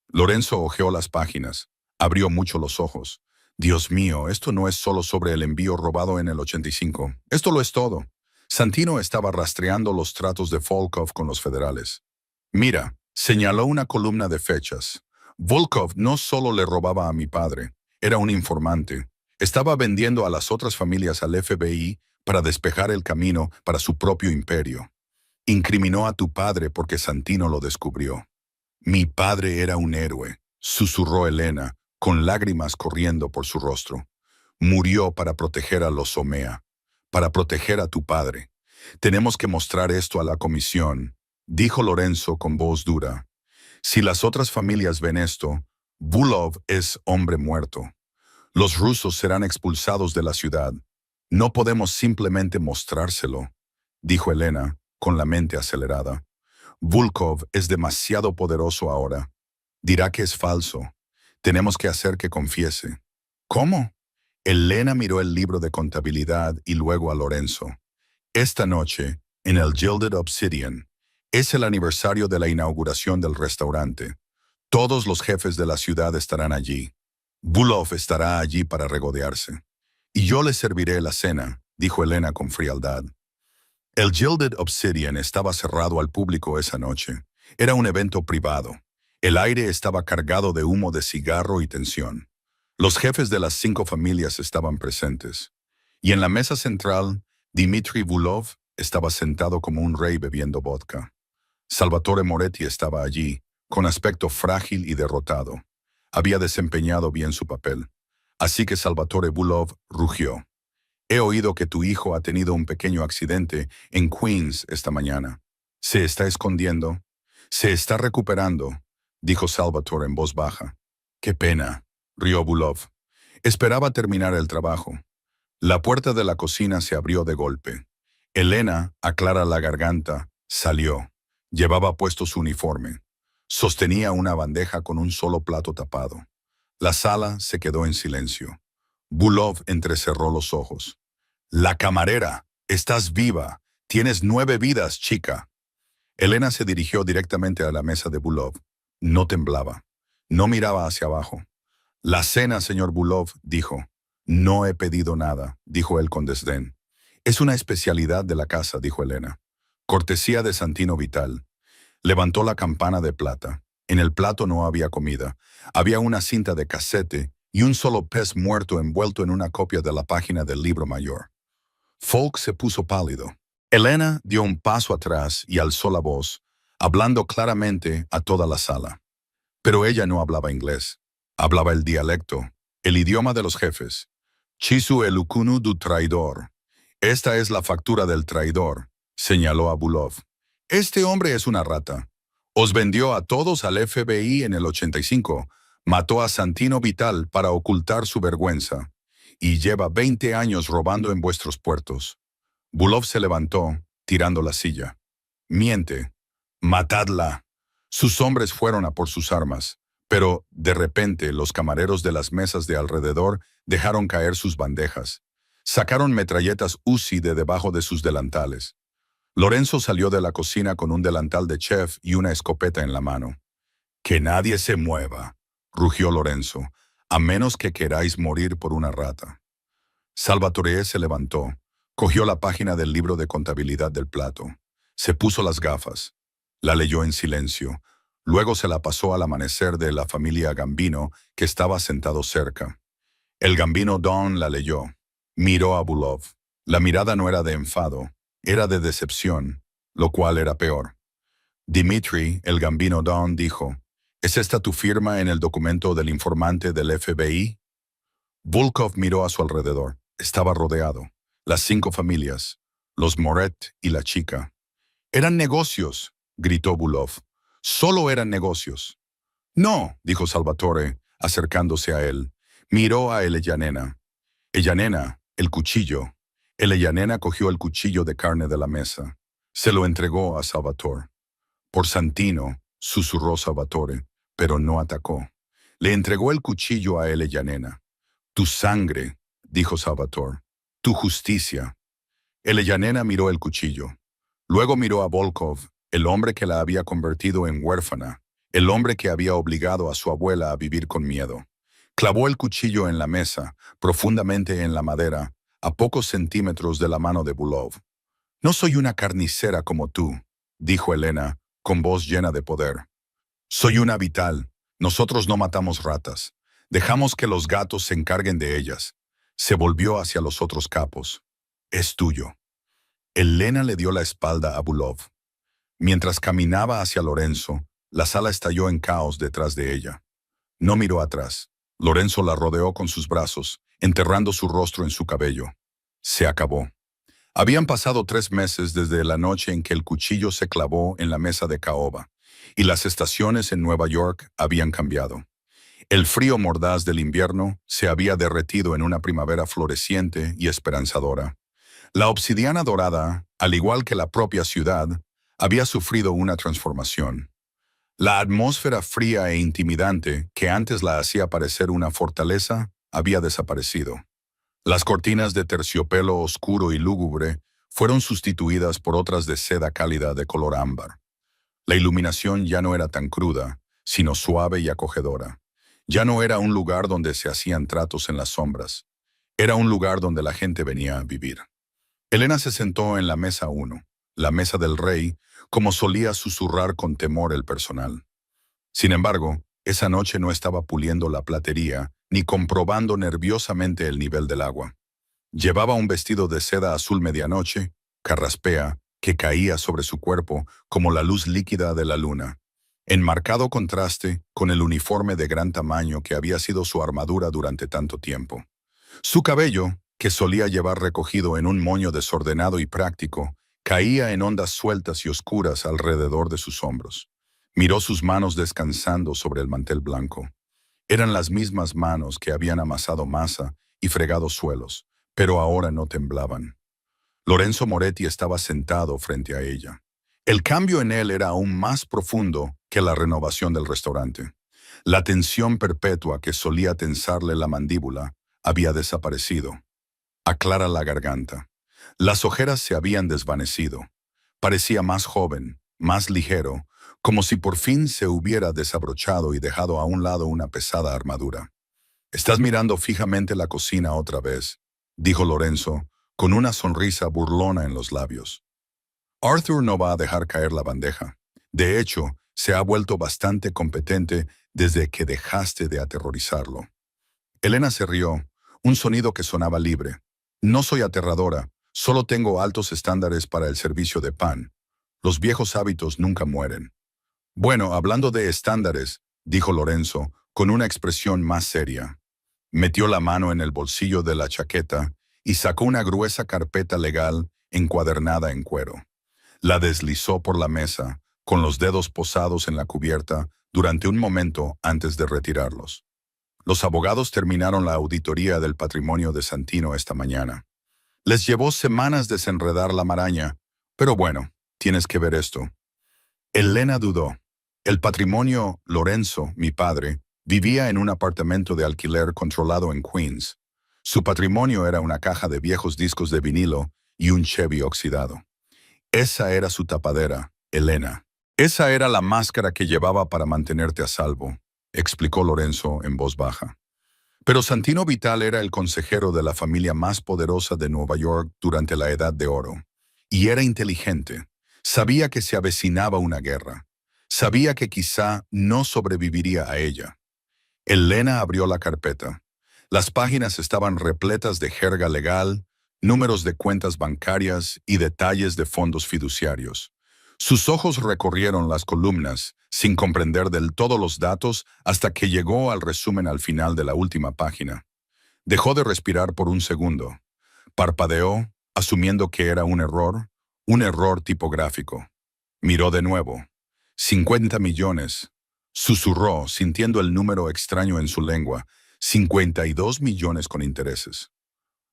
Lorenzo hojeó las páginas. Abrió mucho los ojos. «Dios mío, esto no es solo sobre el envío robado en el 85. Esto lo es todo». Santino estaba rastreando los tratos de Volkov con los federales. «Mira», señaló una columna de fechas. «Volkov no solo le robaba a mi padre, era un informante. Estaba vendiendo a las otras familias al FBI para despejar el camino para su propio imperio. Incriminó a tu padre porque Santino lo descubrió». «Mi padre era un héroe», susurró Elena, con lágrimas corriendo por su rostro. «Murió para proteger a los Omea, para proteger a tu padre. Tenemos que mostrar esto a la comisión», dijo Lorenzo con voz dura. «Si las otras familias ven esto, Bulov es hombre muerto. Los rusos serán expulsados de la ciudad. No podemos simplemente mostrárselo», dijo Elena, con la mente acelerada. Volkov es demasiado poderoso ahora. Dirá que es falso. Tenemos que hacer que confiese. ¿Cómo? Elena miró el libro de contabilidad y luego a Lorenzo. Esta noche, en el Gilded Obsidian, es el aniversario de la inauguración del restaurante. Todos los jefes de la ciudad estarán allí. Bulov estará allí para regodearse. Y yo le serviré la cena, dijo Elena con frialdad. El Gilded Obsidian estaba cerrado al público esa noche. Era un evento privado. El aire estaba cargado de humo de cigarro y tensión. Los jefes de las 5 familias estaban presentes. Y en la mesa central, Dmitry Bulov estaba sentado como un rey bebiendo vodka. Salvatore Moretti estaba allí, con aspecto frágil y derrotado. Había desempeñado bien su papel. Así que Salvatore Bulov rugió. He oído que tu hijo ha tenido un pequeño accidente en Queens esta mañana. ¿Se está escondiendo? Se está recuperando, dijo Salvatore en voz baja. Qué pena, rió Bulov. Esperaba terminar el trabajo. La puerta de la cocina se abrió de golpe. Elena, aclara la garganta, salió. Llevaba puesto su uniforme. Sostenía una bandeja con un solo plato tapado. La sala se quedó en silencio. Bulov entrecerró los ojos. La camarera, estás viva. Tienes 9 vidas, chica. Elena se dirigió directamente a la mesa de Bulov. No temblaba. No miraba hacia abajo. La cena, señor Bulov, dijo. No he pedido nada, dijo él con desdén. Es una especialidad de la casa, dijo Elena. Cortesía de Santino Vital. Levantó la campana de plata. En el plato no había comida. Había una cinta de casete y un solo pez muerto envuelto en una copia de la página del libro mayor. Folk se puso pálido. Elena dio un paso atrás y alzó la voz, hablando claramente a toda la sala. Pero ella no hablaba inglés. Hablaba el dialecto, el idioma de los jefes. Chisu elukunu du traidor. Esta es la factura del traidor, señaló a Bulov. Este hombre es una rata. Os vendió a todos al FBI en el 85, mató a Santino Vital para ocultar su vergüenza, y lleva 20 años robando en vuestros puertos. Bulov se levantó, tirando la silla. Miente. Matadla. Sus hombres fueron a por sus armas, pero, de repente, los camareros de las mesas de alrededor dejaron caer sus bandejas. Sacaron metralletas Uzi de debajo de sus delantales. Lorenzo salió de la cocina con un delantal de chef y una escopeta en la mano. «Que nadie se mueva», rugió Lorenzo, «a menos que queráis morir por una rata». Salvatore se levantó, cogió la página del libro de contabilidad del plato, se puso las gafas, la leyó en silencio, luego se la pasó al amanecer de la familia Gambino, que estaba sentado cerca. El Gambino Don la leyó. Miró a Bulov. La mirada no era de enfado, era de decepción, lo cual era peor. Dmitry, el Gambino Don, dijo, ¿es esta tu firma en el documento del informante del FBI? Volkov miró a su alrededor. Estaba rodeado. Las 5 familias, los Moret y la chica. «Eran negocios», gritó Bulov. «Solo eran negocios». «No», dijo Salvatore, acercándose a él. Miró a Elena. «Elena, el cuchillo». Elena cogió el cuchillo de carne de la mesa. Se lo entregó a Salvatore. «Por Santino», susurró Salvatore, pero no atacó. Le entregó el cuchillo a Elena. «Tu sangre», dijo Salvatore. «Tu justicia». Elena miró el cuchillo. Luego miró a Volkov, el hombre que la había convertido en huérfana, el hombre que había obligado a su abuela a vivir con miedo. Clavó el cuchillo en la mesa, profundamente en la madera, a pocos centímetros de la mano de Bulov. «No soy una carnicera como tú», dijo Elena, con voz llena de poder. «Soy una Vital. Nosotros no matamos ratas. Dejamos que los gatos se encarguen de ellas». Se volvió hacia los otros capos. «Es tuyo». Elena le dio la espalda a Bulov. Mientras caminaba hacia Lorenzo, la sala estalló en caos detrás de ella. No miró atrás. Lorenzo la rodeó con sus brazos, enterrando su rostro en su cabello. Se acabó. Habían pasado 3 meses desde la noche en que el cuchillo se clavó en la mesa de caoba, y las estaciones en Nueva York habían cambiado. El frío mordaz del invierno se había derretido en una primavera floreciente y esperanzadora. La obsidiana dorada, al igual que la propia ciudad, había sufrido una transformación. La atmósfera fría e intimidante que antes la hacía parecer una fortaleza había desaparecido. Las cortinas de terciopelo oscuro y lúgubre fueron sustituidas por otras de seda cálida de color ámbar. La iluminación ya no era tan cruda, sino suave y acogedora. Ya no era un lugar donde se hacían tratos en las sombras. Era un lugar donde la gente venía a vivir. Elena se sentó en la mesa 1, la mesa del rey, como solía susurrar con temor el personal. Sin embargo, esa noche no estaba puliendo la platería ni comprobando nerviosamente el nivel del agua. Llevaba un vestido de seda azul medianoche, carraspea, que caía sobre su cuerpo como la luz líquida de la luna, en marcado contraste con el uniforme de gran tamaño que había sido su armadura durante tanto tiempo. Su cabello, que solía llevar recogido en un moño desordenado y práctico, caía en ondas sueltas y oscuras alrededor de sus hombros. Miró sus manos descansando sobre el mantel blanco. Eran las mismas manos que habían amasado masa y fregado suelos, pero ahora no temblaban. Lorenzo Moretti estaba sentado frente a ella. El cambio en él era aún más profundo que la renovación del restaurante. La tensión perpetua que solía tensarle la mandíbula había desaparecido. Aclara la garganta. Las ojeras se habían desvanecido. Parecía más joven, más ligero, como si por fin se hubiera desabrochado y dejado a un lado una pesada armadura. «Estás mirando fijamente la cocina otra vez», dijo Lorenzo, con una sonrisa burlona en los labios. «Arthur no va a dejar caer la bandeja. De hecho, se ha vuelto bastante competente desde que dejaste de aterrorizarlo». Elena se rió, un sonido que sonaba libre. «No soy aterradora, solo tengo altos estándares para el servicio de pan. Los viejos hábitos nunca mueren». «Bueno, hablando de estándares», dijo Lorenzo, con una expresión más seria. Metió la mano en el bolsillo de la chaqueta y sacó una gruesa carpeta legal encuadernada en cuero. La deslizó por la mesa, con los dedos posados en la cubierta, durante un momento antes de retirarlos. «Los abogados terminaron la auditoría del patrimonio de Santino esta mañana. Les llevó semanas desenredar la maraña, pero bueno, tienes que ver esto». Elena dudó. El patrimonio, Lorenzo, mi padre, vivía en un apartamento de alquiler controlado en Queens. Su patrimonio era una caja de viejos discos de vinilo y un Chevy oxidado. Esa era su tapadera, Elena. Esa era la máscara que llevaba para mantenerte a salvo, explicó Lorenzo en voz baja. Pero Santino Vital era el consejero de la familia más poderosa de Nueva York durante la Edad de Oro. Y era inteligente. Sabía que se avecinaba una guerra. Sabía que quizá no sobreviviría a ella. Elena abrió la carpeta. Las páginas estaban repletas de jerga legal, números de cuentas bancarias y detalles de fondos fiduciarios. Sus ojos recorrieron las columnas, sin comprender del todo los datos, hasta que llegó al resumen al final de la última página. Dejó de respirar por un segundo. Parpadeó, asumiendo que era un error tipográfico. Miró de nuevo. 50 millones. Susurró, sintiendo el número extraño en su lengua. 52 millones con intereses.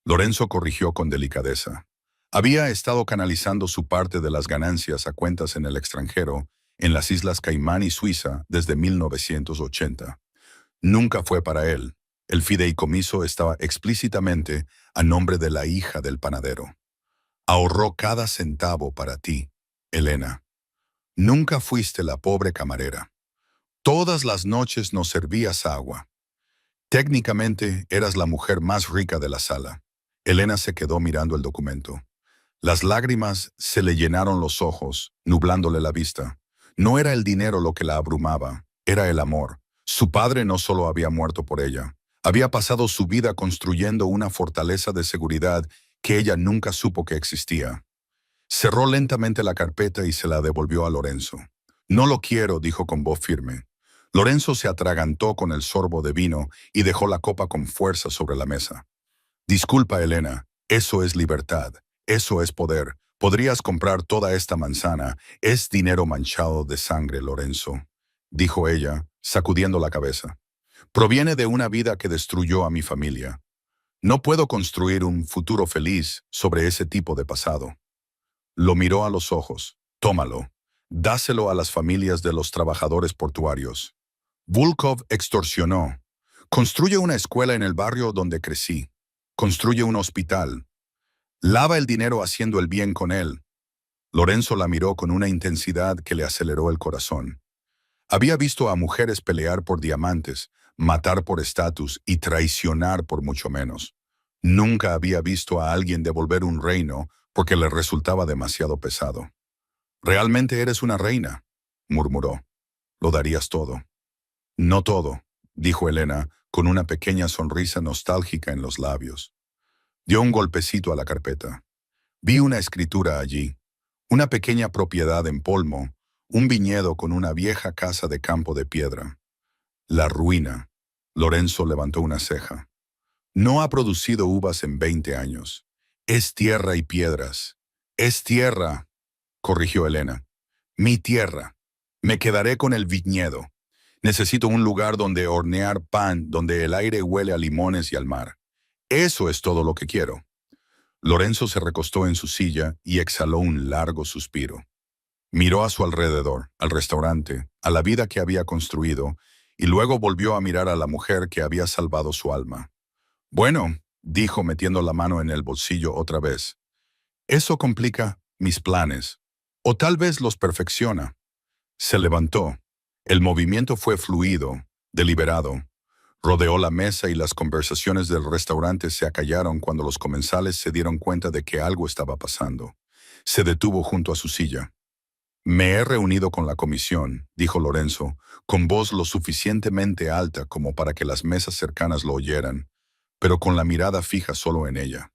Lorenzo corrigió con delicadeza. Había estado canalizando su parte de las ganancias a cuentas en el extranjero, en las Islas Caimán y Suiza, desde 1980. Nunca fue para él. El fideicomiso estaba explícitamente a nombre de la hija del panadero. Ahorró cada centavo para ti, Elena. Nunca fuiste la pobre camarera. Todas las noches nos servías agua. Técnicamente eras la mujer más rica de la sala. Elena se quedó mirando el documento. Las lágrimas se le llenaron los ojos, nublándole la vista. No era el dinero lo que la abrumaba, era el amor. Su padre no solo había muerto por ella, había pasado su vida construyendo una fortaleza de seguridad que ella nunca supo que existía. Cerró lentamente la carpeta y se la devolvió a Lorenzo. «No lo quiero», dijo con voz firme. Lorenzo se atragantó con el sorbo de vino y dejó la copa con fuerza sobre la mesa. «Disculpa, Elena, eso es libertad, eso es poder. Podrías comprar toda esta manzana, es dinero manchado de sangre, Lorenzo», dijo ella, sacudiendo la cabeza. «Proviene de una vida que destruyó a mi familia. No puedo construir un futuro feliz sobre ese tipo de pasado. Lo miró a los ojos. Tómalo. Dáselo a las familias de los trabajadores portuarios. Volkov extorsionó. Construye una escuela en el barrio donde crecí. Construye un hospital. Lava el dinero haciendo el bien con él. Lorenzo la miró con una intensidad que le aceleró el corazón. Había visto a mujeres pelear por diamantes, matar por estatus y traicionar por mucho menos. Nunca había visto a alguien devolver un reino porque le resultaba demasiado pesado. «Realmente eres una reina», murmuró. «Lo darías todo». «No todo», dijo Elena, con una pequeña sonrisa nostálgica en los labios. Dio un golpecito a la carpeta. Vi una escritura allí, una pequeña propiedad en Polmo, un viñedo con una vieja casa de campo de piedra. La ruina. Lorenzo levantó una ceja. No ha producido uvas en 20 años. Es tierra y piedras. Es tierra, corrigió Elena. Mi tierra. Me quedaré con el viñedo. Necesito un lugar donde hornear pan, donde el aire huele a limones y al mar. Eso es todo lo que quiero. Lorenzo se recostó en su silla y exhaló un largo suspiro. Miró a su alrededor, al restaurante, a la vida que había construido, y luego volvió a mirar a la mujer que había salvado su alma. «Bueno», dijo metiendo la mano en el bolsillo otra vez, «eso complica mis planes, o tal vez los perfecciona». Se levantó. El movimiento fue fluido, deliberado. Rodeó la mesa y las conversaciones del restaurante se acallaron cuando los comensales se dieron cuenta de que algo estaba pasando. Se detuvo junto a su silla. «Me he reunido con la comisión», dijo Lorenzo, con voz lo suficientemente alta como para que las mesas cercanas lo oyeran, pero con la mirada fija solo en ella.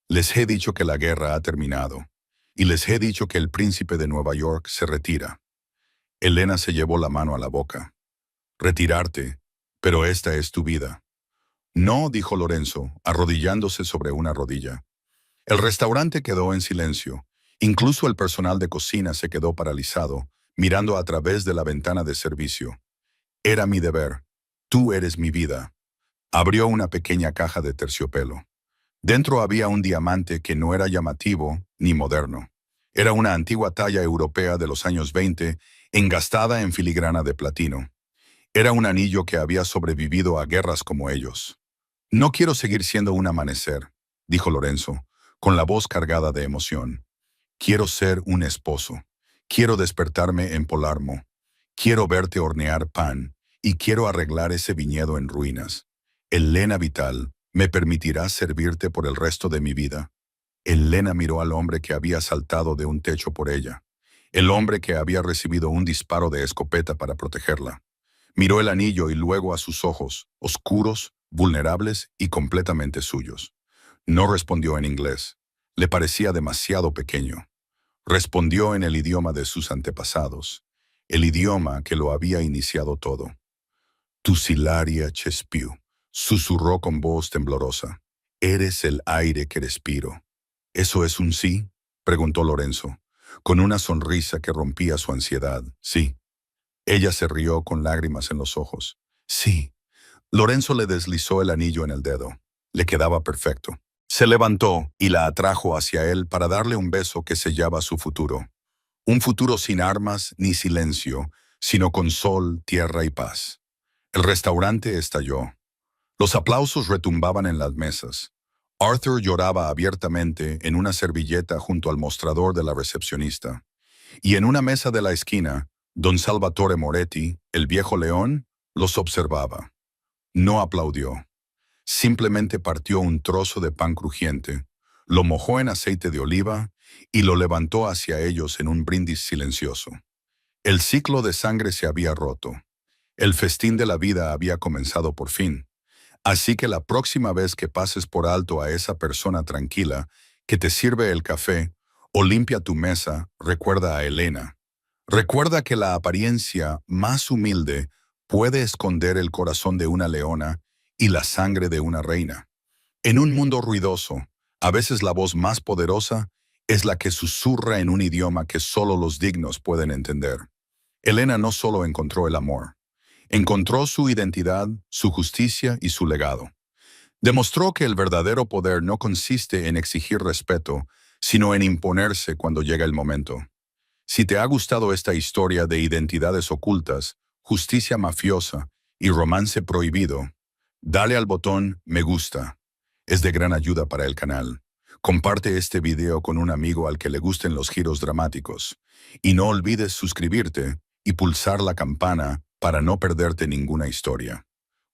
«Les he dicho que la guerra ha terminado, y les he dicho que el príncipe de Nueva York se retira». Elena se llevó la mano a la boca. «Retirarte, pero esta es tu vida». «No», dijo Lorenzo, arrodillándose sobre una rodilla. El restaurante quedó en silencio. Incluso el personal de cocina se quedó paralizado, mirando a través de la ventana de servicio. «Era mi deber. Tú eres mi vida». Abrió una pequeña caja de terciopelo. Dentro había un diamante que no era llamativo ni moderno. Era una antigua talla europea de los años 20, engastada en filigrana de platino. Era un anillo que había sobrevivido a guerras como ellos. «No quiero seguir siendo un amanecer», dijo Lorenzo, con la voz cargada de emoción. «Quiero ser un esposo. Quiero despertarme en Polarmo. Quiero verte hornear pan y quiero arreglar ese viñedo en ruinas. Elena Vital, ¿me permitirás servirte por el resto de mi vida?» Elena miró al hombre que había saltado de un techo por ella, el hombre que había recibido un disparo de escopeta para protegerla. Miró el anillo y luego a sus ojos, oscuros, vulnerables y completamente suyos. No respondió en inglés. Le parecía demasiado pequeño. Respondió en el idioma de sus antepasados, el idioma que lo había iniciado todo. «Tusilaria Chespiu», susurró con voz temblorosa. «Eres el aire que respiro». «¿Eso es un sí?», preguntó Lorenzo, con una sonrisa que rompía su ansiedad. «Sí». Ella se rió con lágrimas en los ojos. «Sí». Lorenzo le deslizó el anillo en el dedo. Le quedaba perfecto. Se levantó y la atrajo hacia él para darle un beso que sellaba su futuro. Un futuro sin armas ni silencio, sino con sol, tierra y paz. El restaurante estalló. Los aplausos retumbaban en las mesas. Arthur lloraba abiertamente en una servilleta junto al mostrador de la recepcionista. Y en una mesa de la esquina, don Salvatore Moretti, el viejo león, los observaba. No aplaudió. Simplemente partió un trozo de pan crujiente, lo mojó en aceite de oliva y lo levantó hacia ellos en un brindis silencioso. El ciclo de sangre se había roto. El festín de la vida había comenzado por fin. Así que la próxima vez que pases por alto a esa persona tranquila que te sirve el café o limpia tu mesa, recuerda a Elena. Recuerda que la apariencia más humilde puede esconder el corazón de una leona y la sangre de una reina. En un mundo ruidoso, a veces la voz más poderosa es la que susurra en un idioma que solo los dignos pueden entender. Elena no solo encontró el amor, encontró su identidad, su justicia y su legado. Demostró que el verdadero poder no consiste en exigir respeto, sino en imponerse cuando llega el momento. Si te ha gustado esta historia de identidades ocultas, justicia mafiosa y romance prohibido, dale al botón me gusta. Es de gran ayuda para el canal. Comparte este video con un amigo al que le gusten los giros dramáticos. Y no olvides suscribirte y pulsar la campana para no perderte ninguna historia.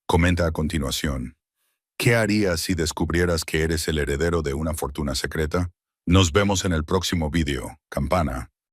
Comenta a continuación. ¿Qué harías si descubrieras que eres el heredero de una fortuna secreta? Nos vemos en el próximo video. Campana.